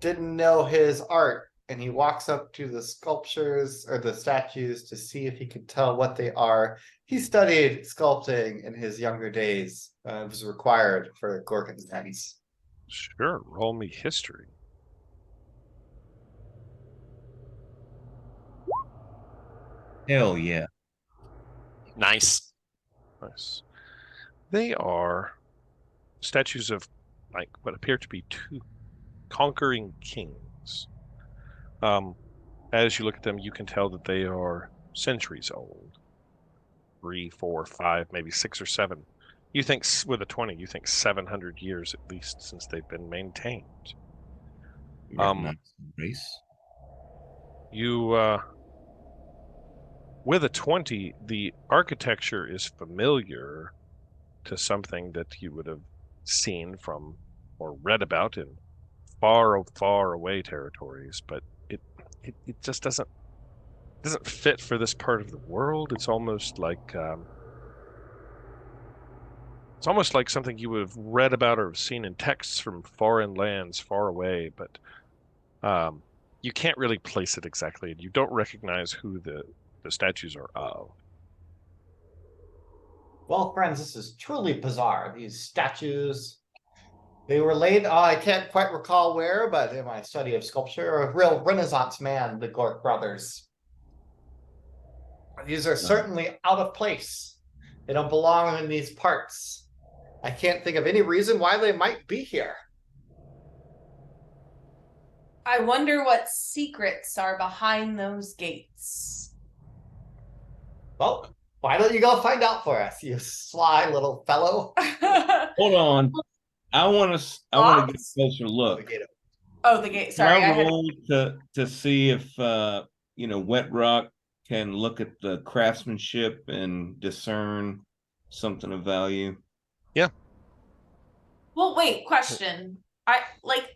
didn't know his art. And he walks up to the sculptures or the statues to see if he could tell what they are. He studied sculpting in his younger days. It was required for Gorkon's dance. Sure, roll me history. Hell yeah. Nice. Nice. They are statues of like what appear to be two conquering kings. As you look at them, you can tell that they are centuries old. 3, 4, 5, maybe 6 or 7. You think with a 20, you think 700 years at least since they've been maintained. Race. You with a 20, the architecture is familiar to something that you would have seen from or read about in far, far away territories, but it just doesn't fit for this part of the world. It's almost like something you would have read about or seen in texts from foreign lands far away, but you can't really place it exactly, and you don't recognize who the statues are of. Well, friends, this is truly bizarre. These statues, they were laid, I can't quite recall where, but in my study of sculpture, a real Renaissance man, the Gork brothers. These are certainly out of place. They don't belong in these parts. I can't think of any reason why they might be here. I wonder what secrets are behind those gates. Well, why don't you go find out for us, you sly little fellow? Hold on. I want to get a closer look. Oh, the gate. Sorry, I roll to see if Wetrock can look at the craftsmanship and discern something of value. Yeah. Well, wait, question.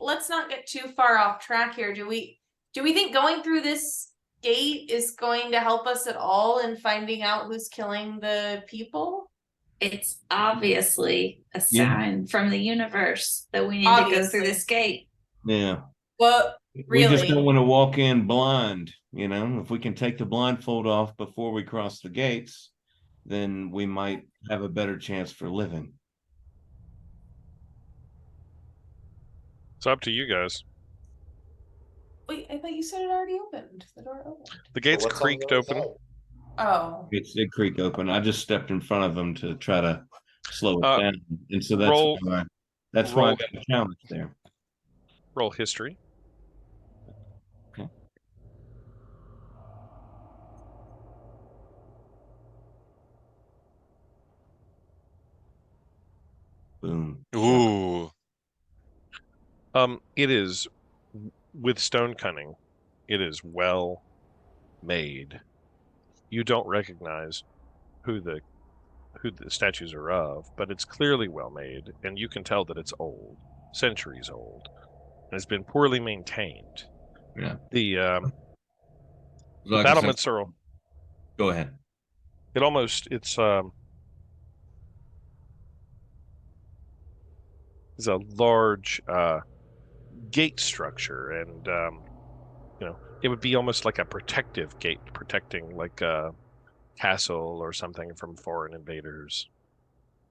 Let's not get too far off track here. Do we think going through this gate is going to help us at all in finding out who's killing the people? It's obviously a sign from the universe that we need to go through this gate. Yeah. Well, really? We just don't want to walk in blind. If we can take the blindfold off before we cross the gates, then we might have a better chance for living. It's up to you guys. Wait, I thought you said it already opened. The door opened. The gates creaked open. Oh. Gates did creak open. I just stepped in front of them to try to slow it down. And so that's why I got a challenge there. Roll history. Okay. Boom. Ooh. It is with stone cunning. It is well made. You don't recognize who the who the statues are of, but it's clearly well made, and you can tell that it's old, centuries old, and it's been poorly maintained. Yeah. The Like I said, battlements are. go ahead. It's a large gate structure, and it would be almost like a protective gate, protecting like a castle or something from foreign invaders,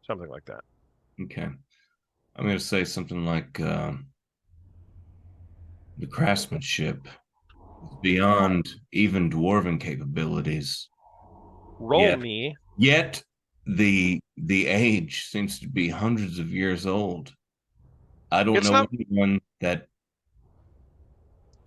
something like that. Okay. I'm going to say something like the craftsmanship is beyond even dwarven capabilities. Roll me. Yet the age seems to be hundreds of years old. I don't know anyone that.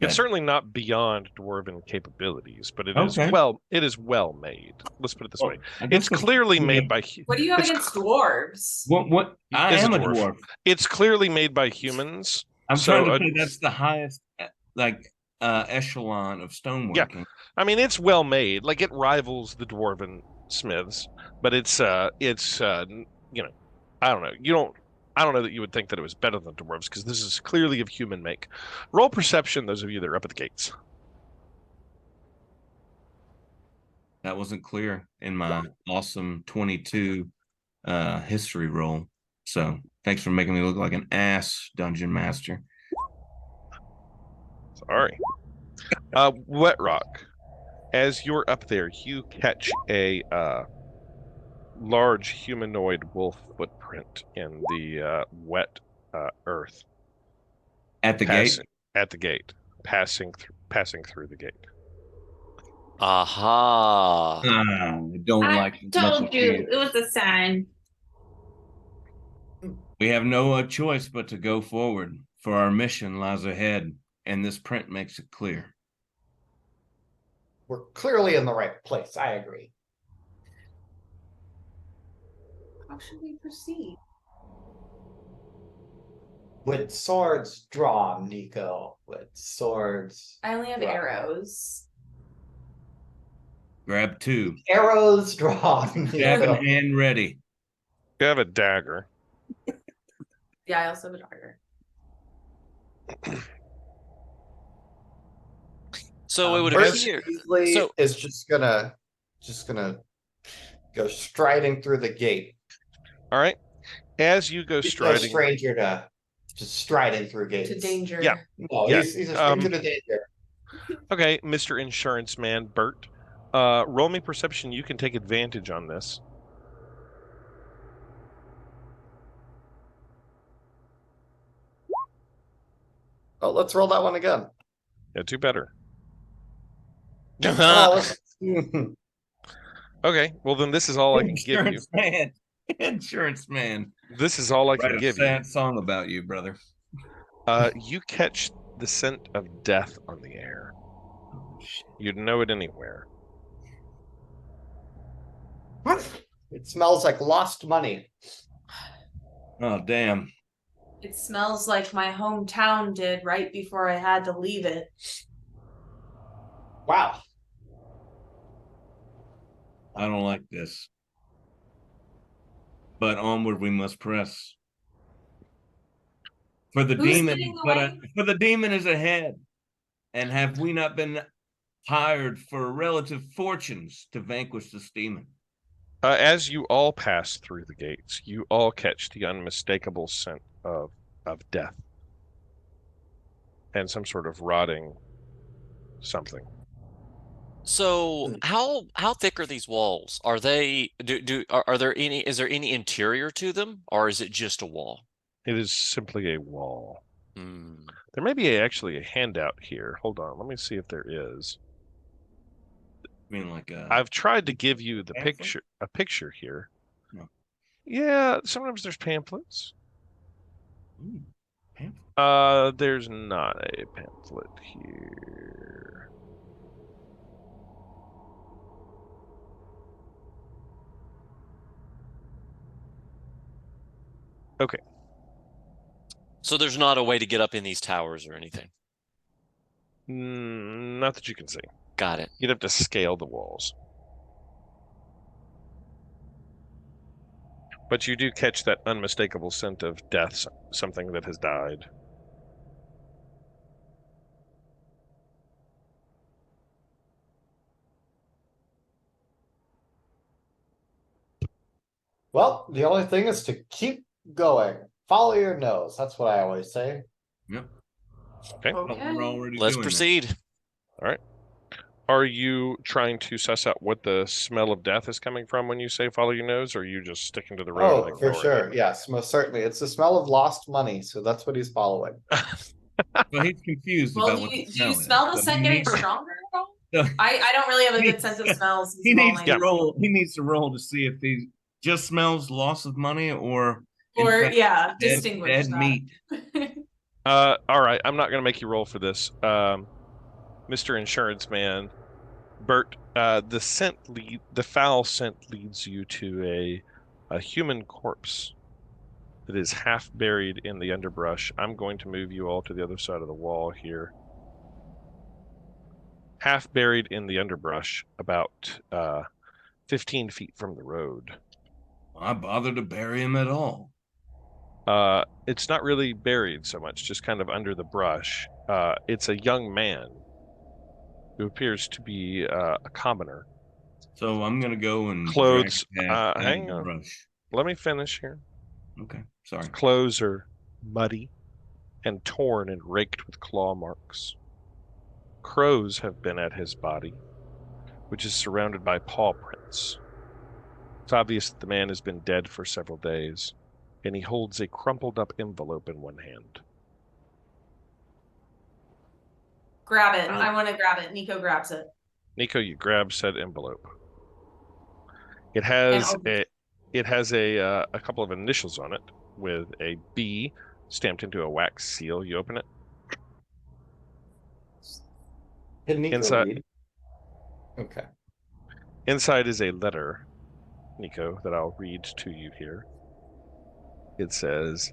It's certainly not beyond dwarven capabilities, but it is well made. Let's put it this way. It's clearly made by. What do you have against dwarves? What? I am a dwarf. It's clearly made by humans. I'm trying to say that's the highest, echelon of stoneworking. Yeah, I mean it's well made. Like it rivals the dwarven smiths, but it's I don't know. I don't know that you would think that it was better than dwarves, because this is clearly of human make. Roll perception, those of you that are up at the gates. That wasn't clear in my awesome 22 history roll. So thanks for making me look like an ass, Dungeon Master. Sorry. Wet Rock, as you're up there, you catch a large humanoid wolf footprint in the wet earth. At the gate? At the gate. Passing through the gate. Aha. I don't like it. Told you it was a sign. We have no choice but to go forward, for our mission lies ahead, and this print makes it clear. We're clearly in the right place. I agree. How should we proceed? With swords drawn, Nico. With swords. I only have arrows. Grab 2. Arrows drawn. Stab in hand ready. You have a dagger. Yeah, I also have a dagger. So it would appear. So is just gonna go striding through the gate. All right. As you go striding, a stranger to just striding through gates. To danger. Yeah. No, Yeah. he's a stranger to danger. Okay, Mr. Insurance Man, Bert. Roll me perception. You can take advantage on this. Oh, let's roll that one again. Yeah, do better. Okay, well then this is all I can give you. Insurance man. This is all I can give you. Sad song about you, brother. You catch the scent of death on the air. You'd know it anywhere. What? It smells like lost money. Oh, damn. It smells like my hometown did right before I had to leave it. Wow. I don't like this. But onward we must press. For the demon is ahead. And have we not been hired for relative fortunes to vanquish this demon? As you all pass through the gates, you all catch the unmistakable scent of death and some sort of rotting something. So how thick are these walls? Are they are there any, is there any interior to them, or is it just a wall? It is simply a wall. Hmm. There may be actually a handout here. Hold on, let me see if there is. I mean, like I've tried to give you the pamphlet? a picture here. No. Yeah, sometimes there's pamphlets. Ooh, pamphlet. There's not a pamphlet here. Okay. So there's not a way to get up in these towers or anything? Not that you can see. Got it. You'd have to scale the walls. But you do catch that unmistakable scent of death, something that has died. Well, the only thing is to keep going. Follow your nose. That's what I always say. Yep. Okay. We're already Let's doing proceed. All right. Are you trying to suss out what the smell of death is coming from when you say follow your nose, or are you just sticking to the road? Oh, and for ignoring sure. Yes, most certainly. It's the smell of lost money, so that's what he's following. Well, he's confused Well, about do what you, the do you smell is. smell the So scent he getting needs- stronger at all? so I don't really have a He- good sense of smells. he needs to Yeah. roll. He needs to roll to see if he just smells loss of money or in Or fact, yeah, dead, distinguish dead that. meat. All right. I'm not going to make you roll for this. Mr. Insurance Man, Bert, the foul scent leads you to a human corpse that is half buried in the underbrush. I'm going to move you all to the other side of the wall here. Half buried in the underbrush, about 15 feet from the road. Why bother to bury him at all? It's not really buried so much, just kind of under the brush. It's a young man who appears to be a commoner. So I'm gonna go and Clothes, drag that out hang of the on. brush. Let me finish here. Okay, sorry. Clothes are muddy and torn and raked with claw marks. Crows have been at his body, which is surrounded by paw prints. It's obvious that the man has been dead for several days, and he holds a crumpled up envelope in one hand. Grab it. I want to grab it. Nico grabs it. Nico, you grab said envelope. It has a couple of initials on it with a B stamped into a wax seal. You open it. Can Nico Inside- read? Okay. Inside is a letter, Nico, that I'll read to you here. It says,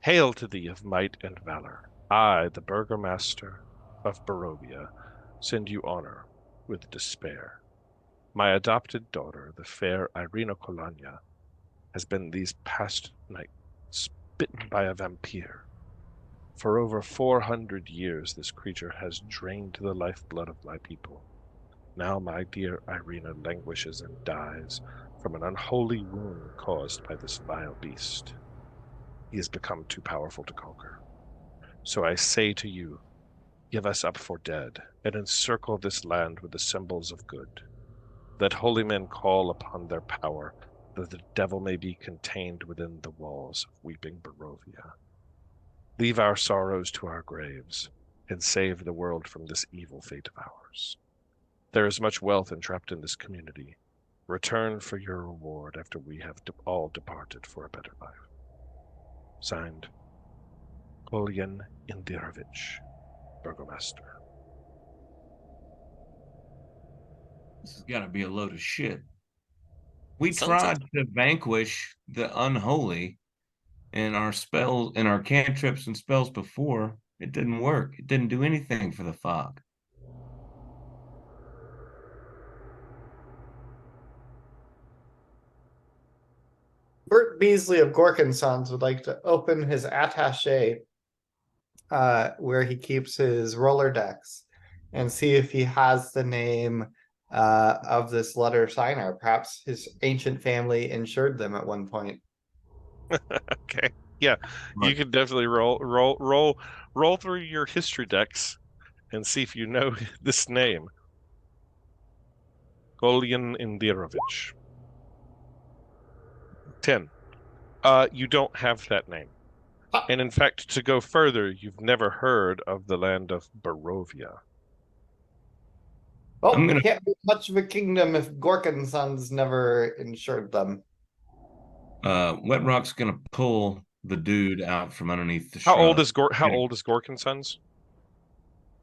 "Hail to thee of might and valor. I, the burgomaster of Barovia, send you honor with despair. My adopted daughter, the fair Irina Kolanya, has been these past nights bitten by a vampire. For over 400 years this creature has drained the lifeblood of my people. Now my dear Irina languishes and dies from an unholy wound caused by this vile beast. He has become too powerful to conquer. So I say to you, give us up for dead, and encircle this land with the symbols of good. That holy men call upon their power, that the devil may be contained within the walls of weeping Barovia. Leave our sorrows to our graves, and save the world from this evil fate of ours. There is much wealth entrapped in this community. Return for your reward after we have all departed for a better life. Signed, Kolyan Indirovich, Burgomaster." This has got to be a load of shit. We Sounds tried to vanquish the unholy in our spells, in our cantrips and spells before. It didn't work. It didn't do anything for the fog. Bert Beasley of Gorkin Sons would like to open his attaché where he keeps his roller decks and see if he has the name of this letter signer. Perhaps his ancient family insured them at one point. Okay. Yeah, you Right. can definitely roll through your history decks and see if you know this name. Kolyan Indirovich. 10. You don't have that name. And in fact, to go further, you've never heard of the land of Barovia. Well, I'm gonna- it can't be much of a kingdom if Gorkin Sons never insured them. Wet Rock's gonna pull the dude out from underneath the How old shrub. is old is Gorkin Sons?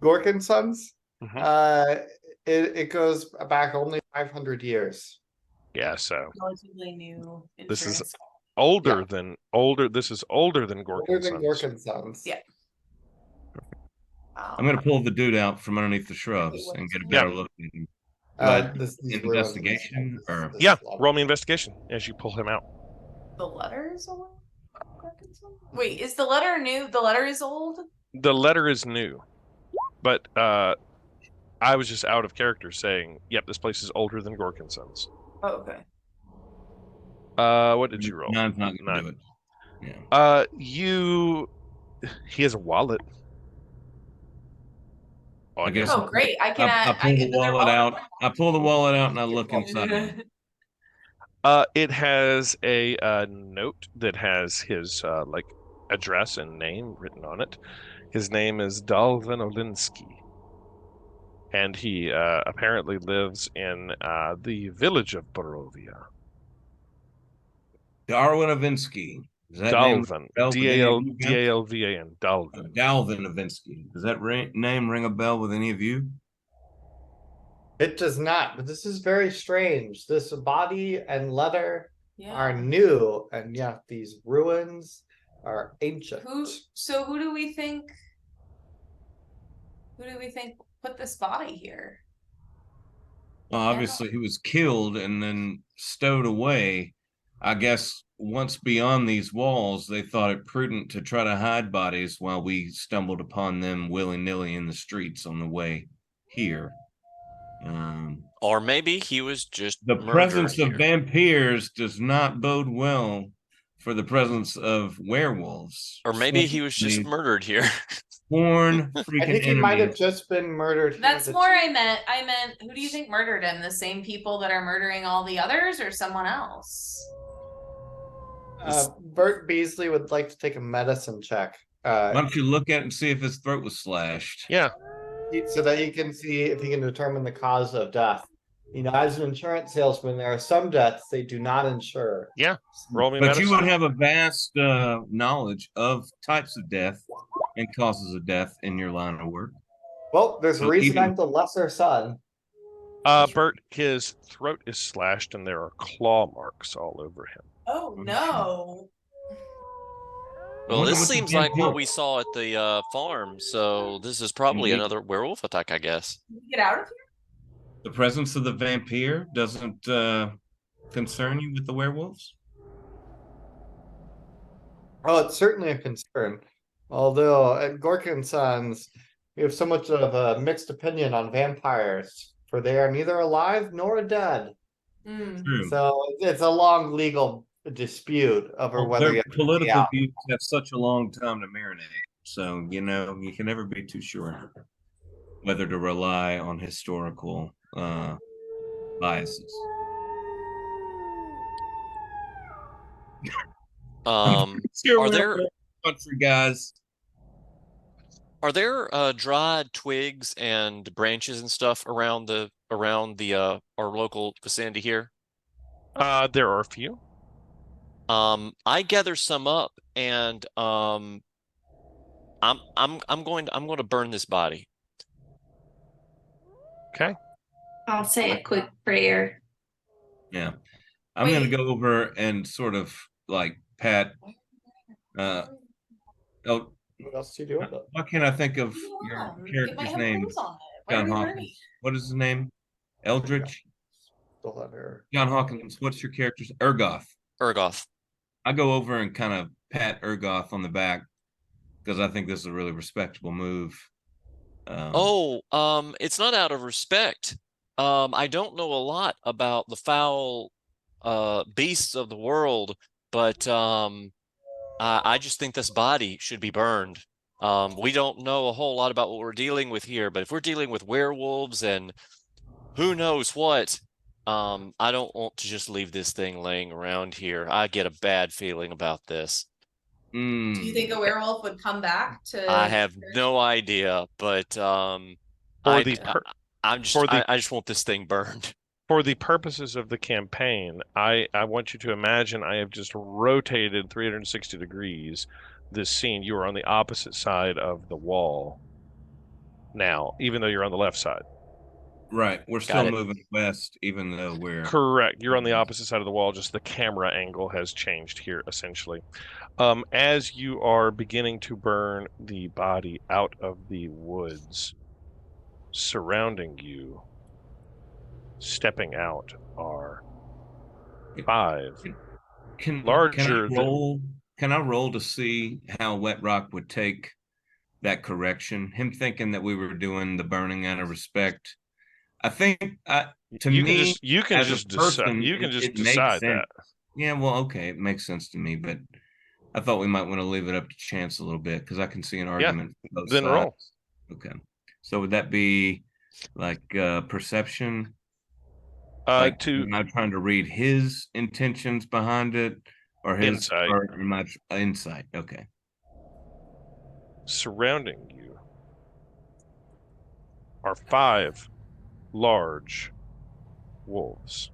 Gorkin Sons? Mhm. It goes back only 500 years. Yeah, so Relatively new. This is insurance. This is older than Gorkin Older than Sons. Gorkin Sons. Yeah. I'm gonna pull the dude out from underneath the shrubs and get a better look at him. These ruins. Investigation or- This Yeah, letter. roll me investigation as you pull him out. The letter is old? Wait, is the letter new? The letter is old? The letter is new, but I was just out of character saying, "Yep, this place is older than Gorkinson's." Oh, okay. What did you roll? Nine's not gonna 9. do it. Yeah. He has a wallet. I guess Oh, great! I can. I pull the wallet out. I pull the wallet out and I look inside. It has a note that has his like address and name written on it. His name is Dalvin Olinsky, and he apparently lives in the village of Borovia. Darwin Avinsky. Is that Dalvin, name Dalvan, Dalvin. Dalvin Avinsky. Does that name ring a bell with any of you? It does not, but this is very strange. This body and letter are Yeah. new, and yet these ruins are ancient. Who do we think? Who do we think put this body here? Well, obviously he was killed and then stowed away. I guess once beyond these walls, they thought it prudent to try to hide bodies while we stumbled upon them willy-nilly in the streets on the way here. Or maybe he was just The murdered presence of here. vampires does not bode well for the presence of werewolves. Or maybe he was just Especially murdered here. sworn freaking I think he might have enemies. just been murdered. here. That's more I meant. I meant, who do you think murdered him? The same people that are murdering all the others, or someone else? Bert Beasley would like to take a medicine check. Why don't you look at it and see if his throat was slashed? Yeah. So that he can see if he can determine the cause of death. You know, as an insurance salesman, there are some deaths they do not insure. Yeah. Roll me But medicine. you would have a vast knowledge of types of death and causes of death in your line of work. Well, there's a So reason even- I'm the lesser son. Bert, his throat is slashed and there are claw marks all over him. Oh no! Well, wonder this what the seems like vampire- what we saw at the farm, so this is probably Indeed. another werewolf attack, I guess. Can we get out of here? The presence of the vampire doesn't concern you with the werewolves? Oh, it's certainly a concern. Although at Gorkin Sons, we have so much of a mixed opinion on vampires, for they are neither alive nor dead. Mm. True. So it's a long legal dispute over whether Their you have to political be out. views have such a long time to marinate. So, you know, you can never be too sure whether to rely on historical biases. Are there country guys? Are there dried twigs and branches and stuff around the our local vicinity here? There are a few. I gather some up and I'm going to burn this body. Okay. I'll say a quick prayer. Yeah. I'm going to Wait. go over and sort of like pat. Oh, What else do you do? why can't I think of your It might character's have name? clues on it. Why John are we Hawkins. burning? What is his name? Eldritch? Still have her. John Hawkins. What's your character's? Ergoth. Ergoth. I go over and kind of pat Ergoth on the back because I think this is a really respectable move. It's not out of respect. I don't know a lot about the foul beasts of the world, but I just think this body should be burned. We don't know a whole lot about what we're dealing with here, but if we're dealing with werewolves and who knows what, I don't want to just leave this thing laying around here. I get a bad feeling about this. Do you think a werewolf would come back to? I have no idea, but I just want this thing burned. For the purposes of the campaign, I want you to imagine I have just rotated 360 degrees this scene. You are on the opposite side of the wall now, even though you're on the left side. Right. We're Got still it. moving west, even though we're Correct. You're on the opposite side of the wall, just the camera angle has changed here, essentially. As you are beginning to burn the body out of the woods surrounding you, stepping out are 5 Can Larger I than- roll? Can I roll to see how Wet Rock would take that correction? Him thinking that we were doing the burning out of respect. I think to you me, can as a just decide. person, You can just it makes decide sense. that. Yeah, well, okay, it makes sense to me, but I thought we might want to leave it up to chance a little bit because I can see an argument. For both Then sides. roll. Okay, so would that be like perception? To am I trying to read his intentions behind it, or his Insight. or am I insight? Okay. surrounding you are 5 large wolves.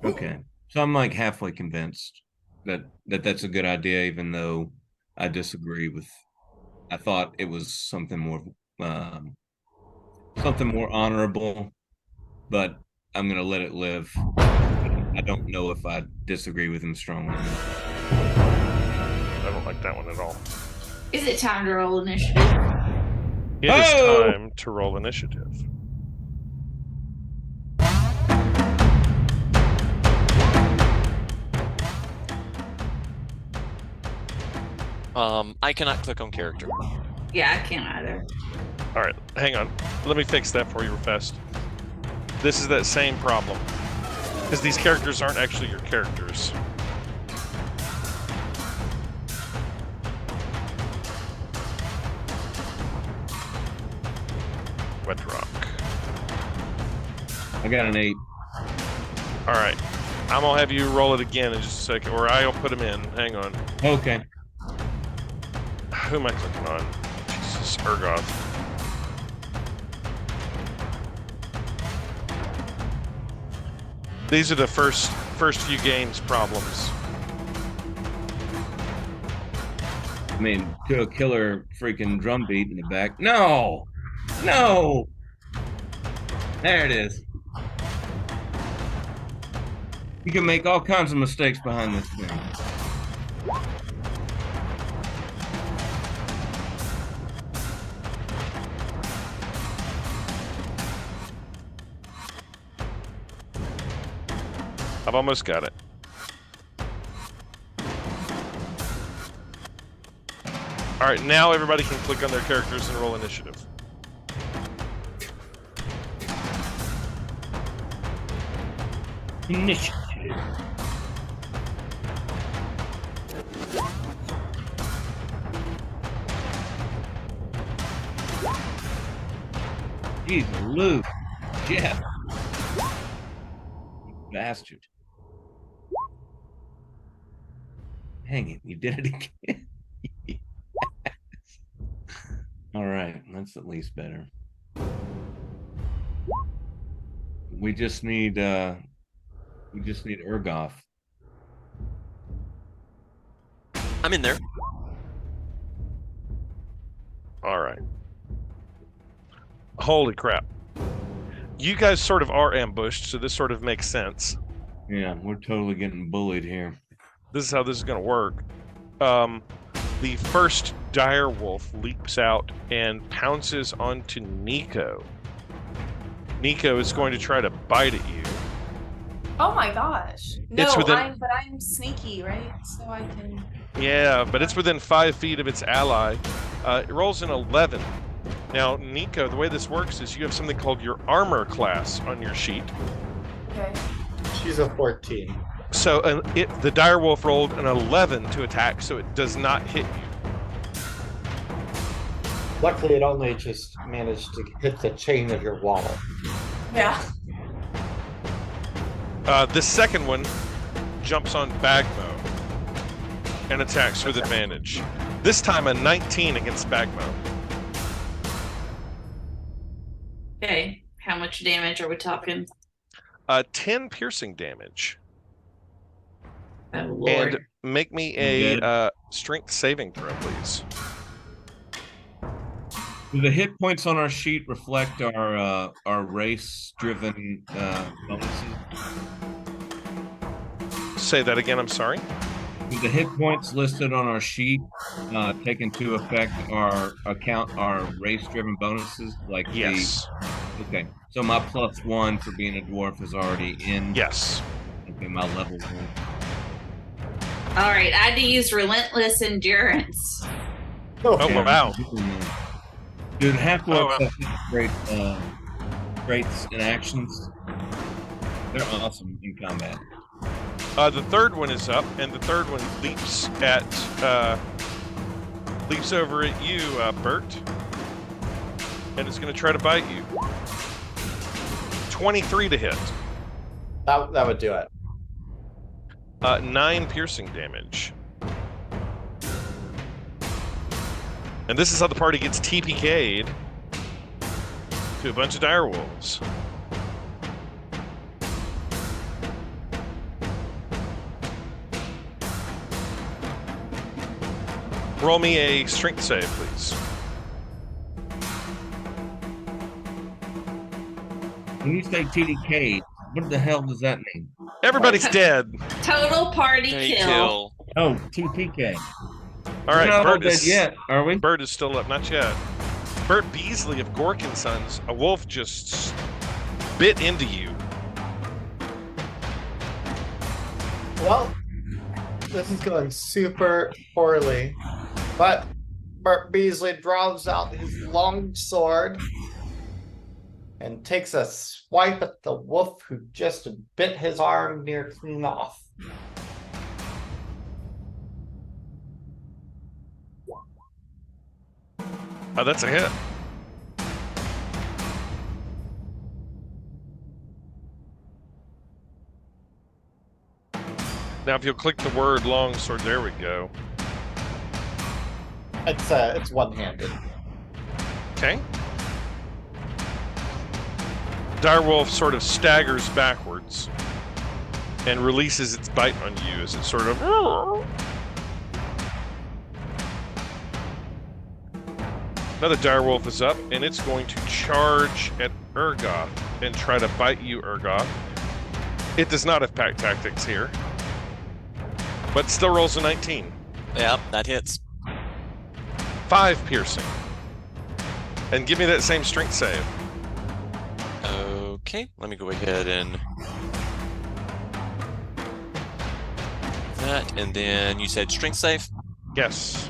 Okay. So I'm like halfway convinced that that's a good idea, even though I disagree with. I thought it was something more honorable, but I'm gonna let it live. I don't know if I disagree with him strongly. I don't like that one at all. Is it time to roll initiative? It is Oh! time to roll initiative. I cannot click on character. Yeah, I can't either. All right, hang on. Let me fix that for you, Fest. This is that same problem. Because these characters aren't actually your characters. Wet Rock. I got an 8. All right. I'm going to have you roll it again in just a second, or I'll put them in. Hang on. Okay. Who am I clicking on? Jesus, Ergoth. These are the first few games problems. I mean, to a killer freaking drum beat in the back. No! No! There it is. You can make all kinds of mistakes behind this thing. I've almost got it. All right, now everybody can click on their characters and roll initiative. Initiative. Jeez, Luke, Jeff, bastard. Hang it, you did it again. All right, that's at least better. We just need Ergoth. I'm in there. All right. Holy crap. You guys sort of are ambushed, so this sort of makes sense. Yeah, we're totally getting bullied here. This is how this is going to work. The first dire wolf leaps out and pounces onto Nico. Nico is going to try to bite at you. Oh my gosh. No, It's within- but I'm sneaky, right? So I can. Yeah, but it's within 5 feet of its ally. It rolls an 11. Now, Nico, the way this works is you have something called your armor class on your sheet. Okay. She's a 14. So the dire wolf rolled an 11 to attack, so it does not hit you. Luckily, it only just managed to hit the chain of your wallet. Yeah. The second one jumps on Bagmo and attacks with advantage. This time a 19 against Bagmo. Okay, how much damage are we talking? 10 piercing damage. Oh Lord. And make me You a strength saving throw, please. Do the hit points on our sheet reflect our race-driven bonuses? Say that again, I'm sorry. Do the hit points listed on our sheet take into effect our race-driven bonuses? Like Yes. Okay, so my +1 for being a dwarf is already in. Yes. Okay, my level 1. All right, I had to use relentless endurance. Oh, Okay. wow. Dude, half Oh, orcs have great traits and actions. They're awesome in combat. The third one is up, and the third one leaps over at you, Bert, and it's going to try to bite you. 23 to hit. That would do it. 9 piercing damage. And this is how the party gets TPK'd to a bunch of direwolves. Roll me a strength save, please. When you say TDK, what the hell does that mean? Everybody's dead. Total party They kill. kill. Oh, TTK. All right, We're not all Bert dead is yet, are we? Bert is still up, not yet. Bert Beasley of Gork and Sons, a wolf just bit into you. Well, this is going super poorly. But Bert Beasley draws out his long sword and takes a swipe at the wolf who just bit his arm near clean off. Oh, that's a hit. Now, if you'll click the word longsword, there we go. It's one-handed. Okay. Direwolf sort of staggers backwards and releases its bite on you as it sort of. Another direwolf is up, and it's going to charge at Urgoth and try to bite you, Urgoth. It does not have pack tactics here, but still rolls a 19. Yep, that hits. 5 piercing. And give me that same strength save. Okay, let me go ahead and that, and then you said strength save. Yes.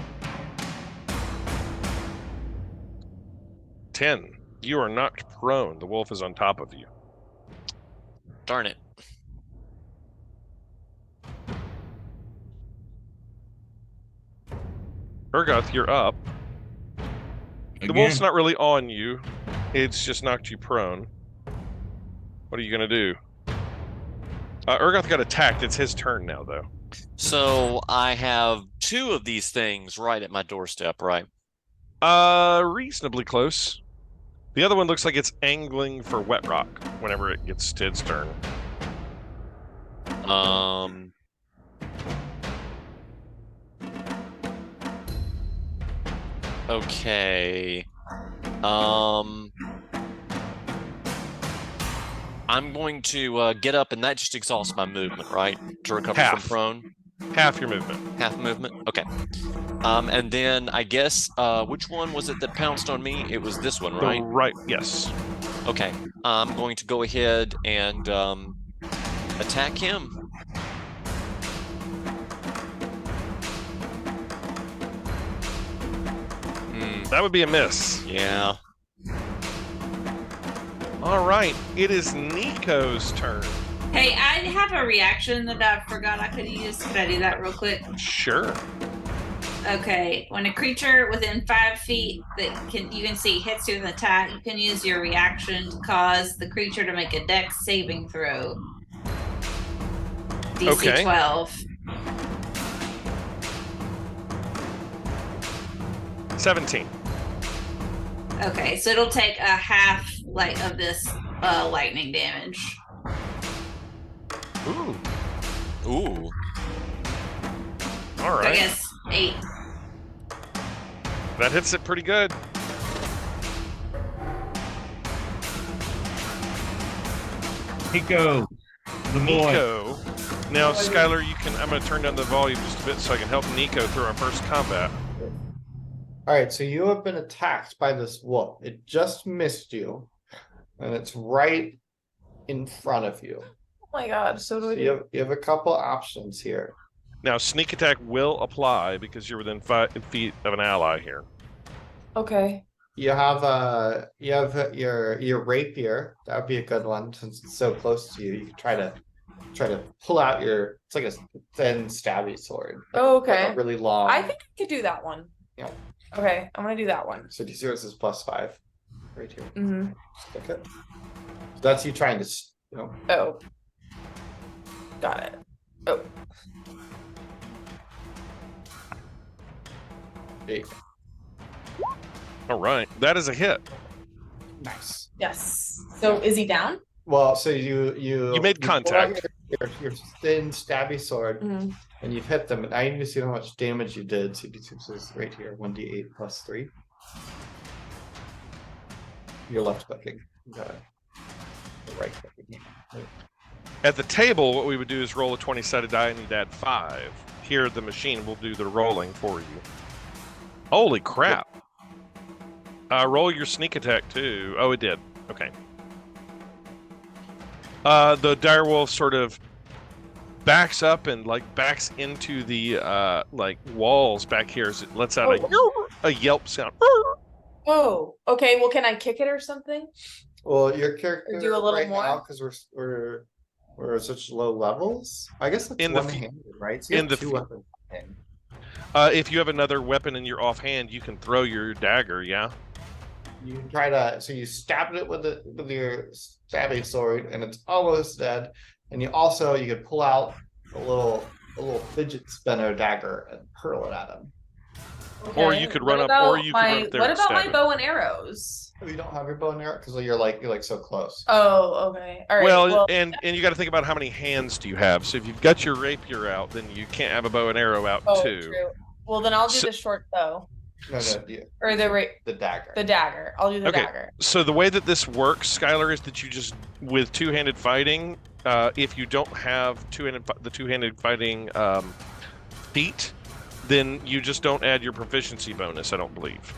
10. You are knocked prone. The wolf is on top of you. Darn it. Urgoth, you're up. The wolf's not really on you. It's just knocked you prone. What are you going to do? Urgoth got attacked. It's his turn now, though. So I have 2 of these things right at my doorstep, right? Reasonably close. The other one looks like it's angling for wet rock whenever it gets to its turn. Okay. I'm going to get up, and that just exhausts my movement, right? To recover Half. from prone. Half your movement. Half movement. Okay. And then I guess which one was it that pounced on me? It was this one, right? Right. Yes. Okay. I'm going to go ahead and attack him. That would be a miss. Yeah. All right. It is Nico's turn. Hey, I have a reaction that I forgot I could use. Could I do that real quick? Sure. Okay, when a creature within 5 feet that you can see hits you with an attack, you can use your reaction to cause the creature to make a dex saving throw. DC Okay. 12. 17. Okay, so it'll take a half of this lightning damage. Ooh. Ooh. All right. I guess 8. That hits it pretty good. Nico, the boy. Nico. Now, Skylar, I'm going to turn down the volume just a bit so I can help Nico through our first combat. All right, so you have been attacked by this wolf. It just missed you, and it's right in front of you. Oh my god, so do So you have a couple options here. Now, sneak attack will apply because you're within 5 feet of an ally here. Okay. You have your rapier. That would be a good one since it's so close to you. You can try to pull out your. It's like a thin stabby sword. Oh, Like okay. a really long. I think I could do that one. Yeah. Okay, I'm gonna do that one. So do you see this is +5 right here? Mm-hmm. Stick it. So that's you trying to, Oh. Got it. Oh. 8. All right, that is a hit. Nice. Yes. So is he down? Well, so you made pull out contact. Your thin stabby sword, Mm-hmm. and you've hit them. And I need to see how much damage you did. So this is right here, 1d8 + 3. You're left clicking. You got it. Right clicking. At the table, what we would do is roll a 20-sided die and you'd add 5. Here, the machine will do the rolling for you. Holy crap. Roll your sneak attack, too. Oh, it did. Okay. The direwolf sort of backs up and, backs into the, walls back here as it lets out a yelp sound. Oh, okay. Well, can I kick it or something? Well, your character Do a little right more? now, because we're at such low levels. I guess that's In the one-handed, right? So you in have the 2 fe- weapons. in If you have another weapon in your offhand, you can throw your dagger, yeah? You can try to, so you stab it with your stabbing sword, and it's almost dead. And you could pull out a little fidget spinner dagger and hurl it at him. Or you could run up- or you could run up there What and about stab my him. bow and arrows? You don't have your bow and arrow because you're like so close. Oh, okay. All right. Well, and you got to think about how many hands do you have. So if you've got your rapier out, then you can't have a bow and arrow out too. True. Well, then I'll do So- the short bow No, or the dagger. the dagger. I'll do the Okay. dagger. So the way that this works, Skylar, is that you just with two-handed fighting. If you don't have the two-handed fighting feat, then you just don't add your proficiency bonus. I don't believe.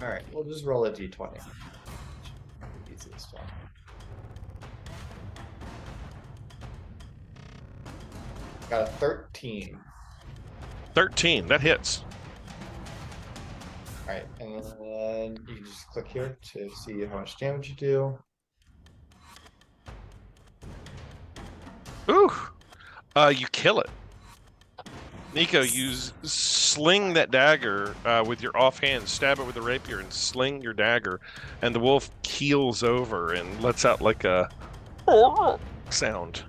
All right, we'll just roll a d20. Easiest one. Got a 13. 13. That hits. All right, and then you can just click here to see how much damage you do. Ooh. You kill it. Nico, you sling that dagger with your offhand, stab it with a rapier, and sling your dagger, and the wolf keels over and lets out like a sound.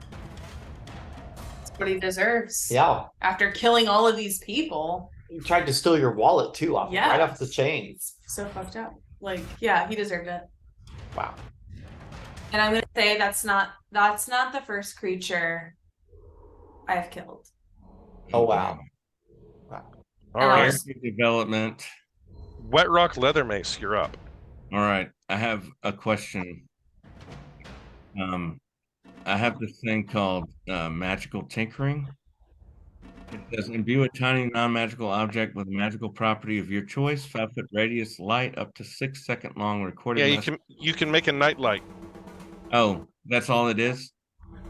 That's what he deserves. Yeah, After killing all of these people. you tried to steal your wallet too, Yeah. right off the chain. So fucked up. Like, yeah, he deserved it. Wow. And I'm gonna say that's not the first creature I've killed. Oh wow. All right. Character development. Wet Rock Leather Mace, you're up. All right, I have a question. I have this thing called magical tinkering. It says imbue a tiny non-magical object with a magical property of your choice, 5-foot radius, light, up to 6-second long recording. Yeah, you can make a nightlight. Oh, that's all it is?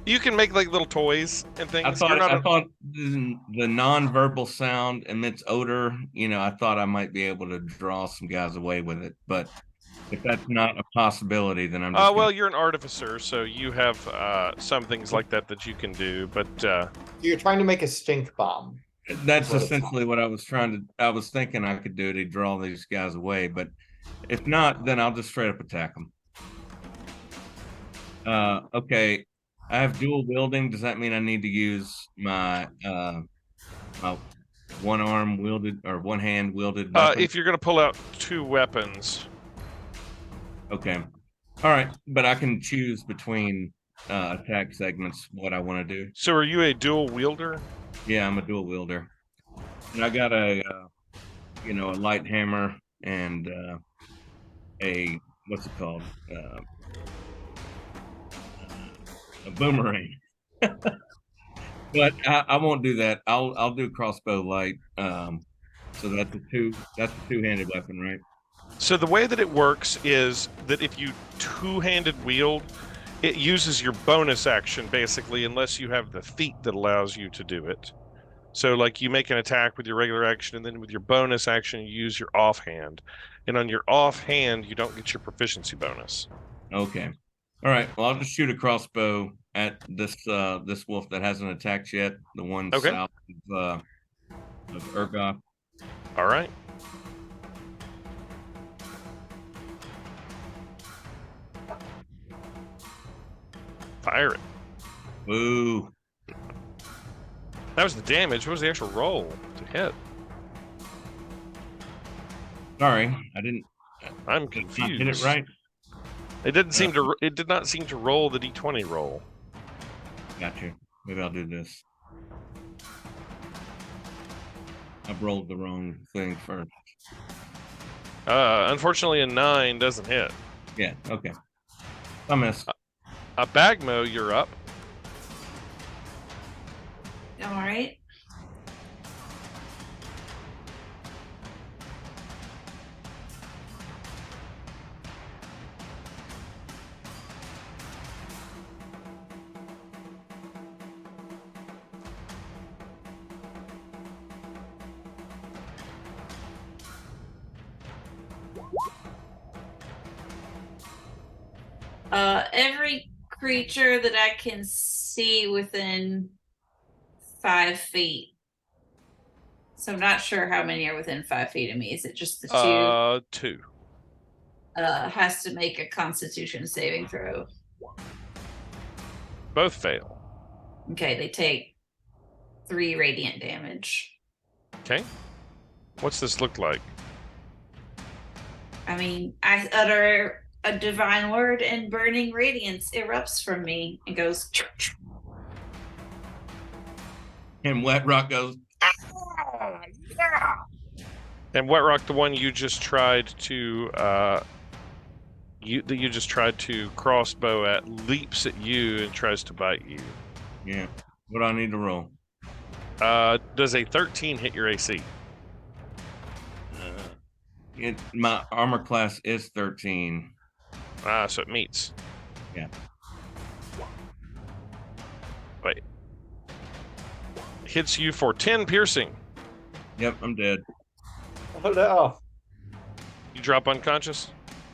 You can make like little toys and things. I You're not a- thought the non-verbal sound emits odor. I thought I might be able to draw some guys away with it, but if that's not a possibility, then I'm just well, you're an artificer, so you have some things like that you can do. But You're trying to make a stink bomb. that's what it's essentially what I was thinking I could do to draw these guys away, but if not, then I'll just straight up attack them. Okay, I have dual wielding. Does that mean I need to use my my one arm wielded or one hand wielded weapon? if you're going to pull out 2 weapons, Okay. All right, but I can choose between attack segments what I want to do. so are you a dual wielder? Yeah, I'm a dual wielder, and I got a a light hammer and a what's it called? A boomerang. But I won't do that. I'll do crossbow light. So that's a two-handed weapon, right? So the way that it works is that if you two-handed wield, it uses your bonus action basically, unless you have the feat that allows you to do it. So, like, you make an attack with your regular action, and then with your bonus action, you use your offhand. And on your offhand, you don't get your proficiency bonus. Okay. All right. Well, I'll just shoot a crossbow at this this wolf that hasn't attacked yet. The one south of Urgoth. All right. Fire it. Ooh. That was the damage. What was the actual roll to hit? Sorry, I didn't. I'm I confused. hit it right. It didn't seem to. It did not seem to roll the d20 roll. Gotcha. Maybe I'll do this. I've rolled the wrong thing first. Unfortunately, a 9 doesn't hit. Yeah. Okay. I missed. Bagmo, you're up. All right. Every creature that I can see within 5 feet. So I'm not sure how many are within 5 feet of me. Is it just the two? 2. Has to make a Constitution saving throw. Both fail. Okay, they take 3 radiant damage. Okay. What's this look like? I mean, I utter a divine word and burning radiance erupts from me and goes. And Wet Rock goes, ah, yeah. And Wet Rock, the one you just tried to you just tried to crossbow at, leaps at you and tries to bite you. Yeah. What do I need to roll? Does a 13 hit your AC? My armor class is 13. So it meets. Yeah. Wait. Hits you for 10 piercing. Yep, I'm dead. Oh no. You drop unconscious?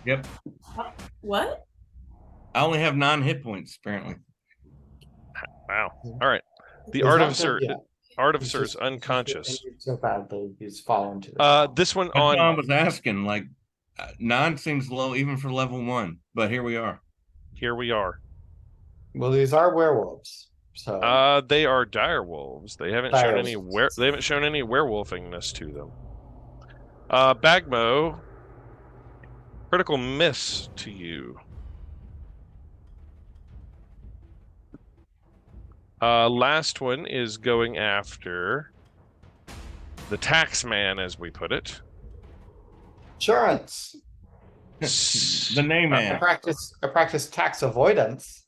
Yep. What? I only have 9 hit points, apparently. Wow. All right. The He's not artificer dead yet. artificer He's is just unconscious. injured so badly, he's fallen to the This one That's why I on was asking, like, 9 seems low even for level 1, but here we are. here we are. Well, these are werewolves. So They are dire wolves. They haven't shown any werewolfingness to them. Bagmo, critical miss to you. Last one is going after the tax man, as we put it. insurance. The name I man. practice tax avoidance.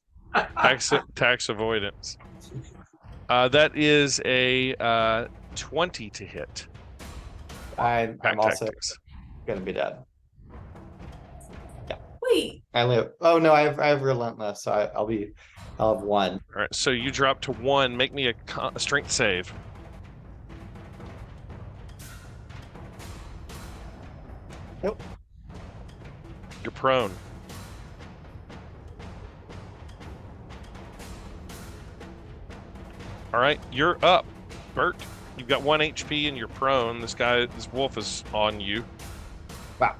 Tax avoidance. That is a 20 to hit. I'm Pack also tactics. gonna be dead. Wait. I live. Oh no, I have relentless, so I'll have 1. All right, so you drop to 1. Make me a strength save. Nope. You're prone. All right, you're up, Bert. You've got 1 HP and you're prone. This wolf is on you. Wow.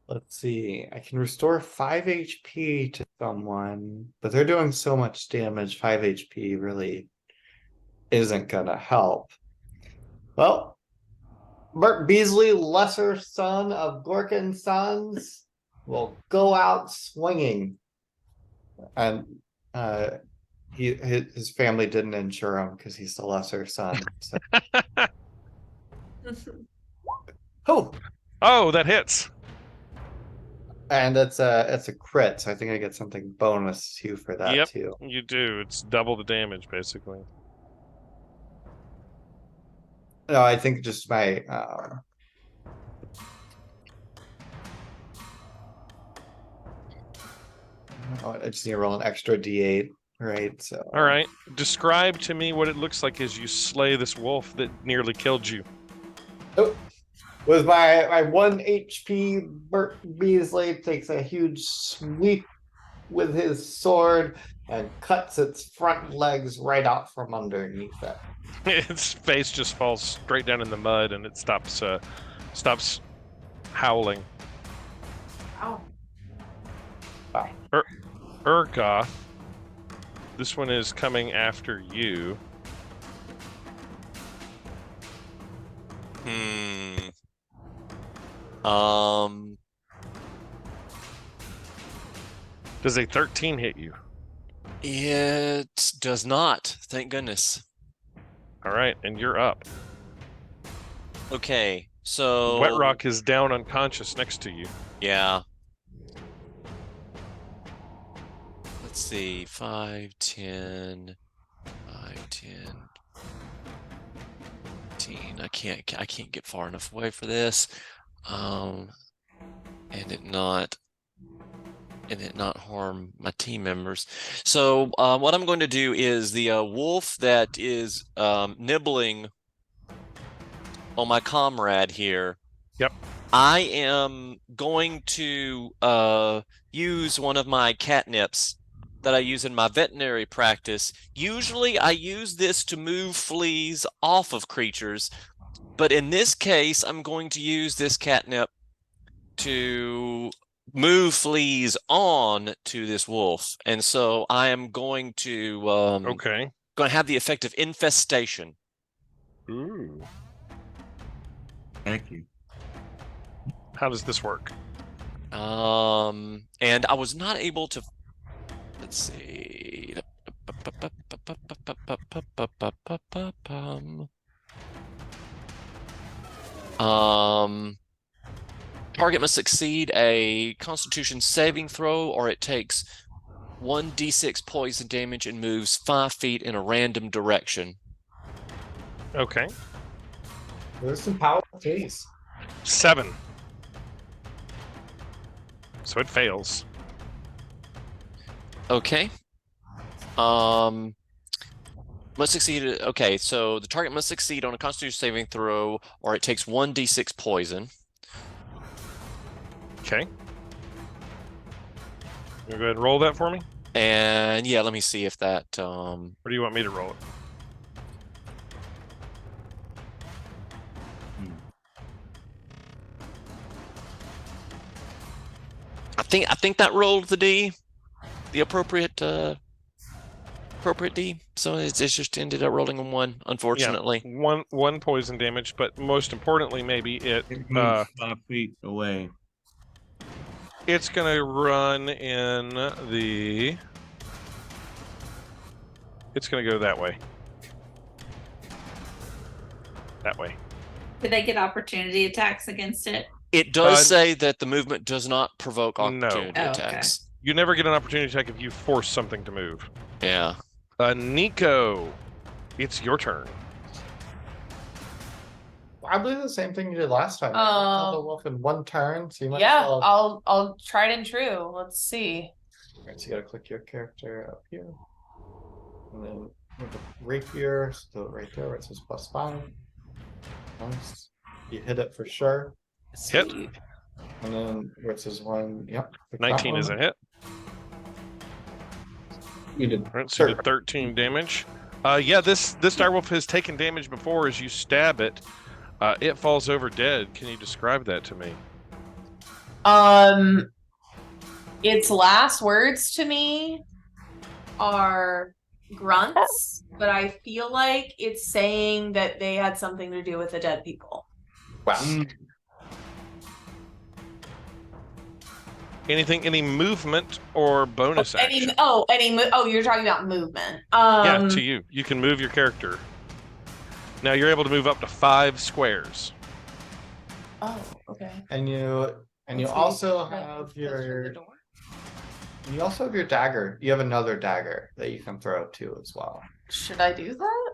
Let's see. I can restore 5 HP to someone, but they're doing so much damage. 5 HP really isn't gonna help. Well, Bert Beasley, lesser son of Gorkin sons, will go out swinging, and his family didn't insure him because he's the lesser son. So. Oh, that hits. And it's a crit, so I think I get something bonus too for that Yep, too. you do. It's double the damage, basically. No, I think just my I just need to roll an extra d8, right? So All right. Describe to me what it looks like as you slay this wolf that nearly killed you. With my 1 HP, Bert Beasley takes a huge sweep with his sword and cuts its front legs right out from underneath it. Its face just falls straight down in the mud, and it stops howling. Wow. Urgoth, this one is coming after you. Does a 13 hit you? It does not. Thank goodness. All right, and you're up. Okay, so Wetrock is down unconscious next to you. Yeah. Let's see. 5, 10, 5, 10, 15. I can't get far enough away for this. And it not harm my team members. So what I'm going to do is the wolf that is nibbling on my comrade here. Yep. I am going to use one of my catnips that I use in my veterinary practice. Usually I use this to move fleas off of creatures, but in this case, I'm going to use this catnip to move fleas on to this wolf. And so I am going to Okay. going to have the effect of infestation. Ooh. Thank you. How does this work? And I was not able to, let's see. Target must succeed a Constitution saving throw, or it takes 1d6 poison damage and moves 5 feet in a random direction. Okay. There's some powerful case. 7. So it fails. Okay. Must succeed. Okay, so the target must succeed on a Constitution saving throw, or it takes 1d6 poison. Okay. You go ahead and roll that for me? And yeah, let me see if that Or do you want me to roll it? I think that rolled the appropriate D. So it's just ended up rolling a 1, unfortunately. Yeah, one poison damage, but most importantly, maybe It moves 5 feet away. it's gonna run in the. It's gonna go that way. That way. Did they get opportunity attacks against it? It does say that the movement does not provoke No. opportunity Oh, okay. attacks. You never get an opportunity attack if you force something to move. Yeah. Nico, it's your turn. Probably the same thing you did last time. Kill the wolf in 1 turn, so you might Yeah, as well. I'll try it and true. Let's see. Right, so you gotta click your character up here. And then with the rapier, still right there where it says +5. Once you hit it for sure. Hit. Sweet. And then where it says 1, yep. click that 19 is a one. hit. You did. All right, so you did 13 damage. Yeah, this direwolf has taken damage before. As you stab it, it falls over dead. Can you describe that to me? Its last words to me are grunts, but I feel like it's saying that they had something to do with the dead people. Wow. Any movement or bonus action? You're talking about movement. Yeah, to you. You can move your character. Now you're able to move up to 5 squares. Oh, okay. And you also have your dagger. You have another dagger that you can throw too as well. Should I do that?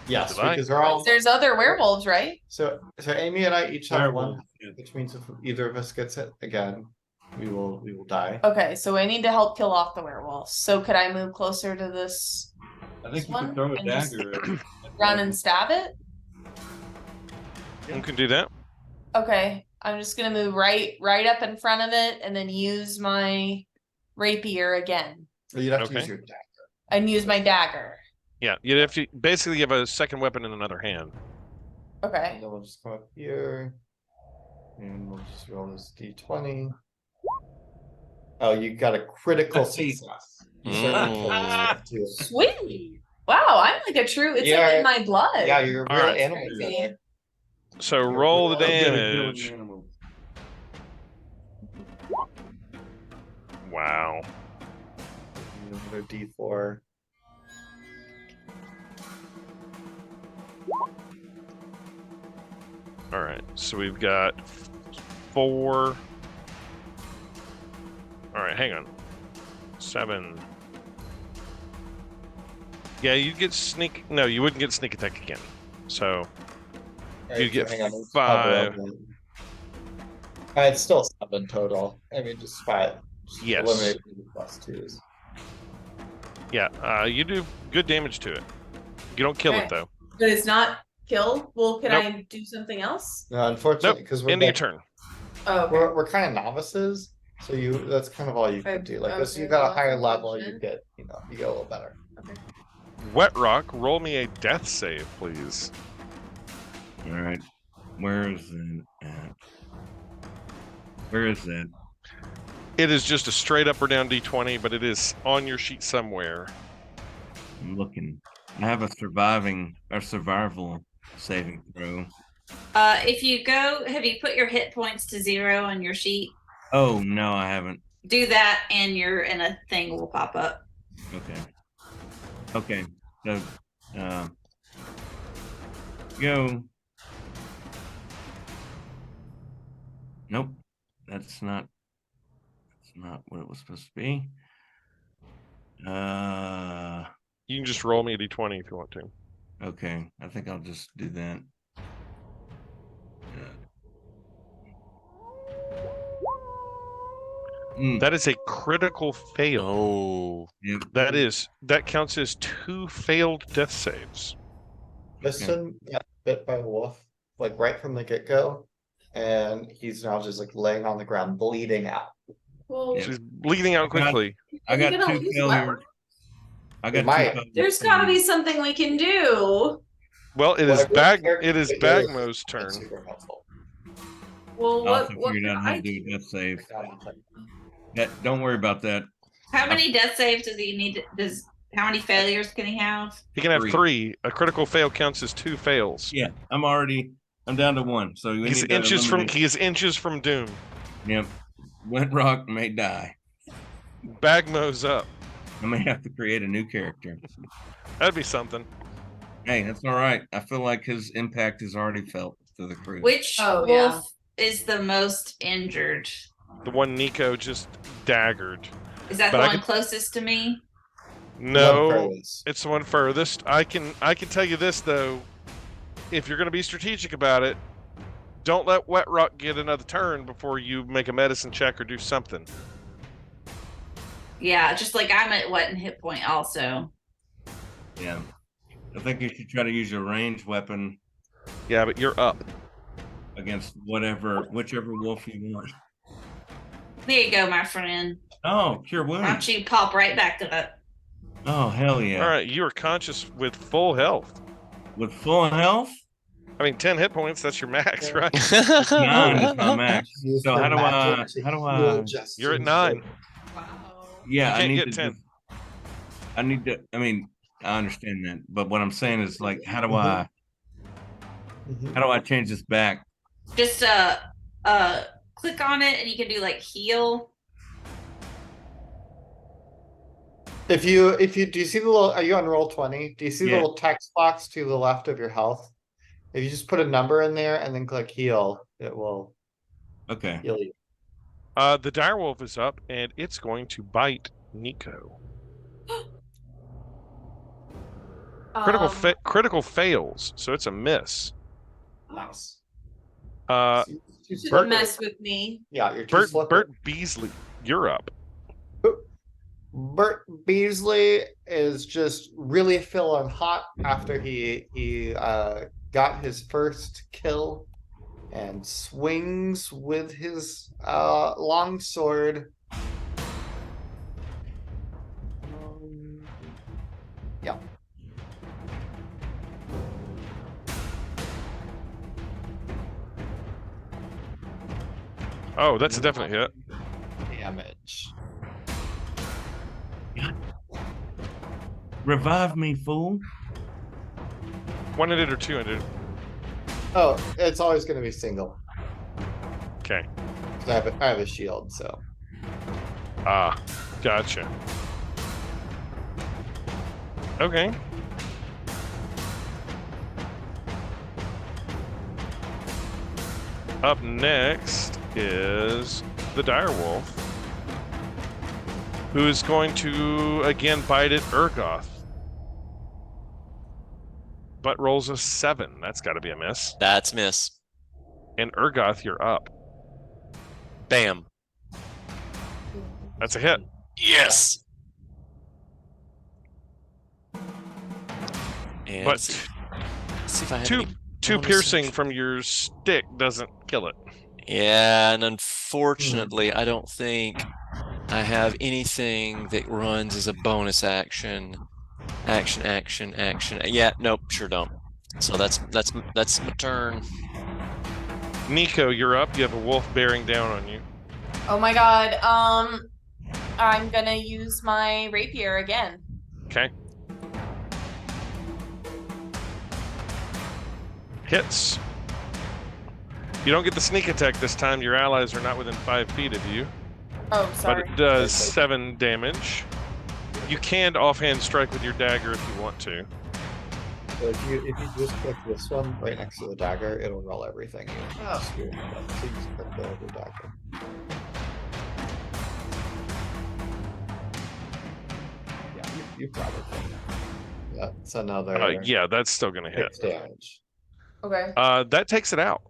Yes, Goodbye. because they're all. There's other werewolves, right? So Amy and I each have one, Werewolf, yeah. which means if either of us gets it again, we will die. Okay, so I need to help kill off the werewolves. So could I move closer to this I think you one can throw a and just dagger. run and stab it? You can do that. Okay, I'm just gonna move right up in front of it and then use my rapier again. You'd have to Okay. use your dagger. And use my dagger. Yeah, you have to basically have a second weapon in another hand. Okay. And then we'll just come up here. And we'll just roll this d20. Oh, you got a critical success. You certainly killed this Mm. stuff too. Sweet. Wow, I'm like a true. It's Yeah, like in my blood. Yeah, you're a All real right. animal. Crazy. killer. So roll the Good at damage. Wow. Another d4. All right. So we've got 4. All right, hang on. 7. Yeah, you get sneak. No, you wouldn't get sneak attack again. So Alright, you get hang on, let's 5. cover up. It's still 7 total. I mean, just 5. Just Yes. eliminate the +2s. Yeah, you do good damage to it. You don't kill Okay. it though. But it's not kill. Well, can Nope. I do something else? No, unfortunately, Nope. because we're End of your like- turn. Oh, okay. we're kind of novices, so that's kind of all you can do. Like as you got a higher level, you get a little better. Wet Rock, roll me a death save, please. All right. Where is it at? Where is that? It is just a straight up or down d20, but it is on your sheet somewhere. I'm looking. I have a survival saving throw. If you go, have you put your hit points to 0 on your sheet? Oh no, I haven't. Do that, and a thing will pop up. Okay. Okay. So, go. Nope. That's not what it was supposed to be. You can just roll me a d20 if you want to. Okay. I think I'll just do that. That is a critical fail. Oh. Yep. That counts as 2 failed death saves. Listen, got bit by a wolf, like right from the get-go, and he's now just like laying on the ground, bleeding out. Well, Yeah. She's bleeding out quickly. I Are you got gonna 2 lose failures. I got 2 might. failures. there's gotta be something we can do. Well, it is Whatever character it is that you're- Bagmo's turn. That's super helpful. Well, I what also what figured can out how I to do do? a death save. Yeah. Don't worry about that. How many death saves does he need? How many failures can he have? He can have 3. 3. A critical fail counts as 2 fails. Yeah, I'm down to 1. So we He's need to inches from eliminate- he is inches from doom. Yep. Wet Rock may die. Bagmo's up. I may have to create a new character. That'd be something. Hey, that's all right. I feel like his impact is already felt to the crew. Which Oh, wolf is the most injured? The one Nico just daggered. Is that But the I one could- closest to me? No, One furthest. it's the one furthest. I can tell you this though. If you're going to be strategic about it, don't let Wet Rock get another turn before you make a medicine check or do something. Yeah, just like I'm at what in hit point also. Yeah. I think you should try to use your ranged weapon Yeah, but you're up. against whichever wolf you want. There you go, my friend. Oh, cure Why wounds. don't you pop right back up? Oh, hell yeah. All right, you are conscious with full health. With full health? I mean, 10 hit points. That's your max, right? 9 is my max. Use So the how do I- magic to how do heal I- Justin's You're at 9. wound. Wow. Yeah, You I can't need get to 10. I mean, I understand that, but what I'm saying is like how do I change this back? Just click on it and you can do like heal. If you do you see the little, are you on roll 20? Do you see the Yeah. little text box to the left of your health? If you just put a number in there and then click heal, it will Okay. heal you. The direwolf is up, and it's going to bite Nico. Critical fails, so it's a miss. Nice. You shouldn't mess with me. Yeah, you're too slippery. Bert Beasley, you're up. Bert Beasley is just really feeling hot after he got his first kill and swings with his long sword. Yeah. Oh, that's a definite hit. Damage. Revive me, fool. One-handed or two-handed? Oh, it's always going to be single. Okay. 'Cause I have a shield, so. Ah, gotcha. Okay. Up next is the direwolf, who is going to again bite at Urgoth, but rolls a 7. That's got to be a miss. That's miss. And Urgoth, you're up. Bam. That's a hit. Yes. And But see if I have two any bonus piercing action. from your stick doesn't kill it. Yeah, and unfortunately, I don't think I have anything that runs as a bonus action. Action. Yeah, nope, sure don't. So that's my turn. Nico, you're up. You have a wolf bearing down on you. Oh my god. I'm gonna use my rapier again. Okay. Hits. You don't get the sneak attack this time. Your allies are not within 5 feet of you. Oh, sorry. But it does 7 damage. You can offhand strike with your dagger if you want to. So if you just click this one right next to the dagger, it'll roll everything. So you just click the dagger. Yeah, you probably can. That's another Yeah, that's still going to hit. 6 damage. Okay. That takes it out.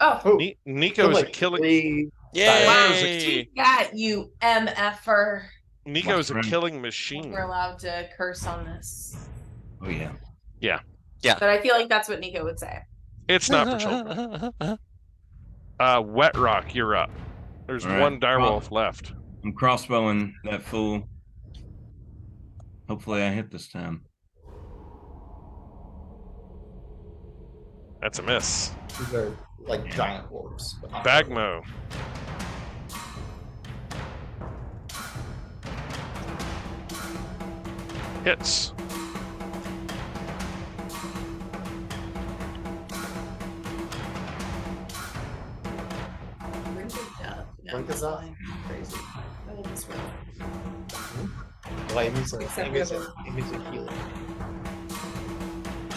Oh. Nico is like a killing. 3 Yay! Got you, MFer. Nico is a Right. killing machine. We're allowed to curse on this. Oh yeah. But I feel like that's what Nico would say. It's not for children. Wet Rock, you're up. There's All right. one direwolf left. I'm crossbowing that fool. Hopefully I hit this time. That's a miss. These are like giant wolves. but not Bagmo. Hits. Blink is up. Crazy. Oh, Well, Amy's a healer.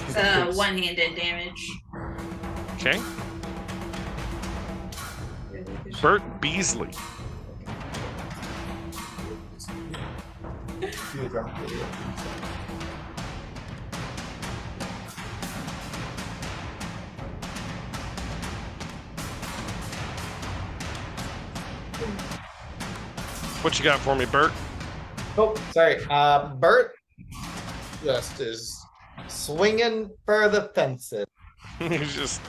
It's one-handed damage. Okay. Bert Beasley. What you got for me, Bert? Oh, sorry. Bert just is swinging for the fences. He's just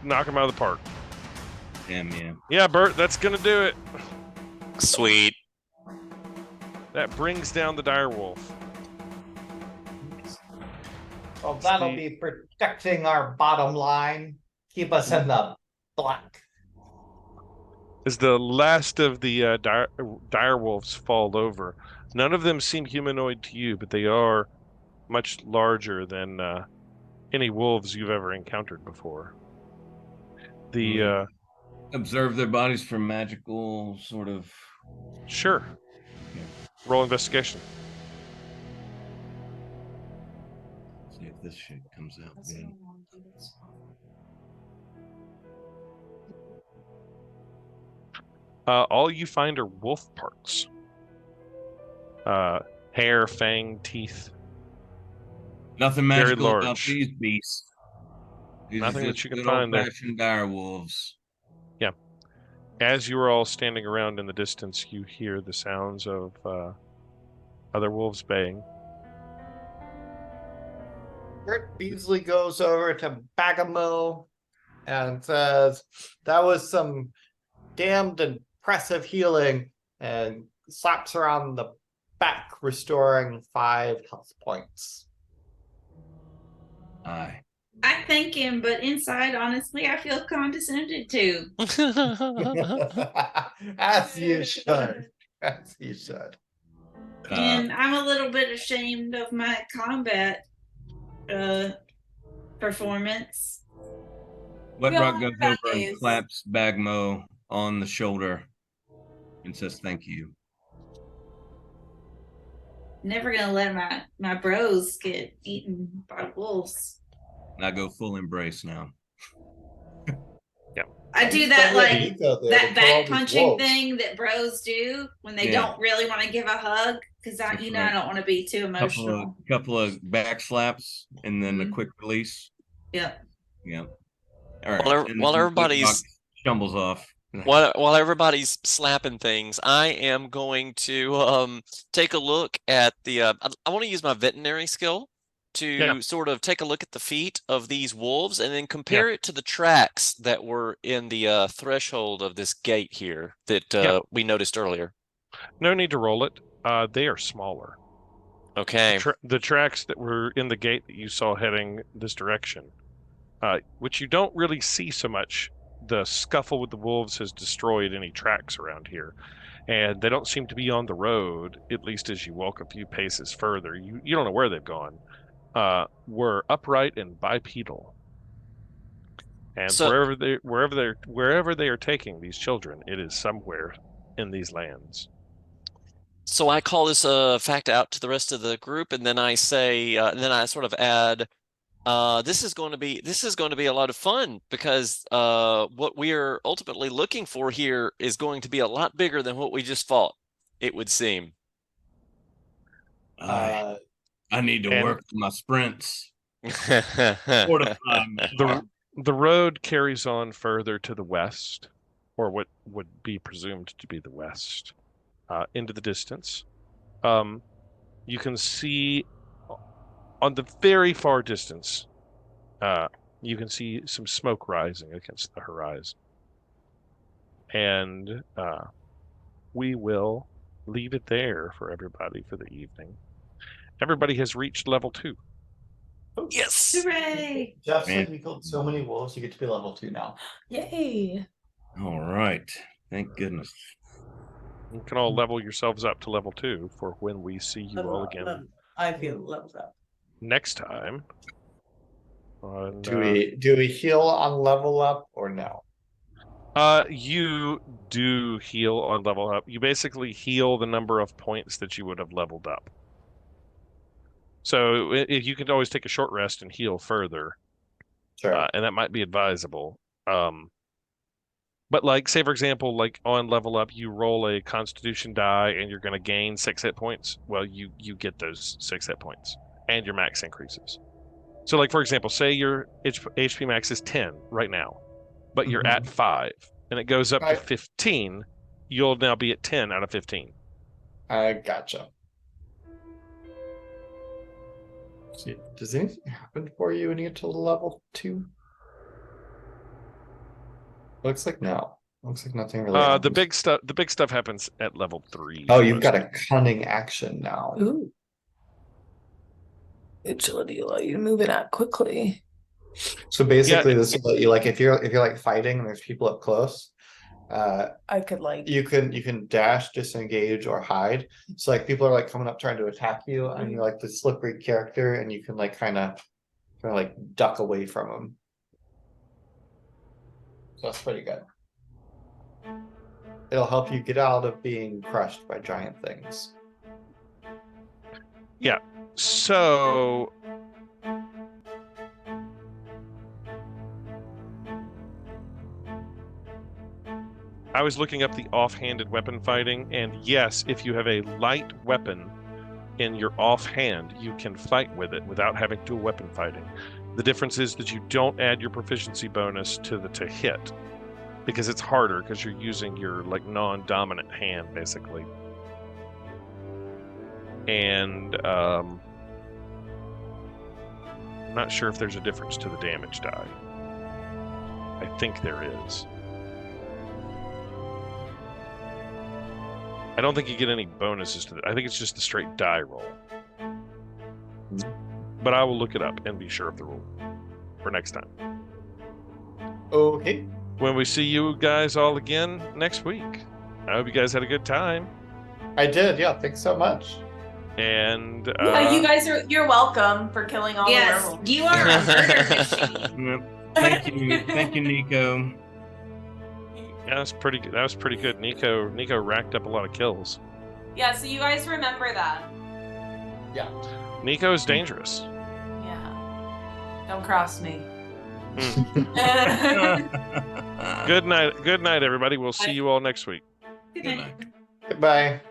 knock him out of the park. Damn yeah. Yeah, Bert, that's gonna do it. Sweet. Oh, That brings down the direwolf. Well, that'll be protecting our bottom line. Keep us in the black. As the last of the direwolves fall over, none of them seem humanoid to you, but they are much larger than any wolves you've ever encountered before. The Observe their bodies for magical sort of. sure. Roll investigation. See if this shit comes out good. All you find are wolf parts. Hair, fang, teeth. Nothing Very magical about large. these beasts. These are Nothing that just you can good find there. old-fashioned dire wolves. As you are all standing around in the distance, you hear the sounds of other wolves baying. Kurt Beasley goes over to Bagamo and says, "That was some damned impressive healing," and slaps her on the back, restoring 5 health points. Aye. I thank him, but inside, honestly, I feel condescended to. As you should. As you should. And I'm a little bit ashamed of my combat performance. Wetrock goes bad over and days. claps Bagmo on the shoulder and says, "Thank you." Never gonna let my bros get eaten by wolves. And I go full embrace now. I do that like that back punching thing that bros do when they don't really want to give a hug because I don't want to be too emotional. Couple of back slaps and then a quick release. Yep. All right. While everybody's stumbles off. While everybody's slapping things, I am going to take a look at the. I want to use my veterinary skill to sort of take a look at the feet of these wolves and then compare it to the tracks that were in the threshold of this gate here that we noticed earlier. No need to roll it. They are smaller. Okay. The tracks that were in the gate that you saw heading this direction, which you don't really see so much. The scuffle with the wolves has destroyed any tracks around here, and they don't seem to be on the road, at least as you walk a few paces further. You don't know where they've gone. Were upright and bipedal, and So- wherever they are taking these children, it is somewhere in these lands. So I call this fact out to the rest of the group, and then I say, and then I sort of add, this is going to be a lot of fun because what we are ultimately looking for here is going to be a lot bigger than what we just fought, it would seem. I need to work my sprints. The road carries on further to the west, or what would be presumed to be the west, into the distance. You can see on the very far distance, you can see some smoke rising against the horizon. And we will leave it there for everybody for the evening. Everybody has reached level 2. Yes. Hooray! Jeff said we killed so many wolves, you get to be level 2 now. Yay. All right. Thank goodness. You can all level yourselves up to level 2 for when we see you all again I feel leveled up. next time. On, Do we heal on level up or no? You do heal on level up. You basically heal the number of points that you would have leveled up. So if you can always take a short rest and heal further, Sure. and that might be advisable. But like, say for example, like on level up, you roll a Constitution die and you're going to gain 6 hit points. Well, you get those 6 hit points, and your max increases. So, like for example, say your HP max is 10 right now, but you're at 5, and it goes up to 15. You'll now be at 10 out of 15. I gotcha. See, does anything happen for you when you get to level 2? Looks like no. Looks like nothing really. The big stuff happens at level 3. Oh, you've got a cunning action now. Ooh. Agility allow you to move it out quickly. So basically, this will let you, like, if you're like fighting and there's people up close, I could like you can dash, disengage, or hide. So like people are like coming up trying to attack you, and you're like the slippery character, and you can like kind of like duck away from them. So that's pretty good. It'll help you get out of being crushed by giant things. Yeah. So I was looking up the offhanded weapon fighting, and yes, if you have a light weapon, in your offhand, you can fight with it without having to do weapon fighting. The difference is that you don't add your proficiency bonus to hit, because it's harder because you're using your like non-dominant hand basically. And I'm not sure if there's a difference to the damage die. I think there is. I don't think you get any bonuses to it. I think it's just the straight die roll. But I will look it up and be sure of the rule for next time. Okay. When we see you guys all again next week. I hope you guys had a good time. I did, yeah. Thanks so much. And Yeah, you're welcome for killing all the Yes, werewolves. you are a murder machine. Thank you, Nico. yeah, that was pretty good. Nico racked up a lot of kills. Yeah, so you guys remember that. Yeah. Nico is dangerous. Yeah. Don't cross me. Good night, everybody. We'll see you all next week. Good Good night. night. Goodbye.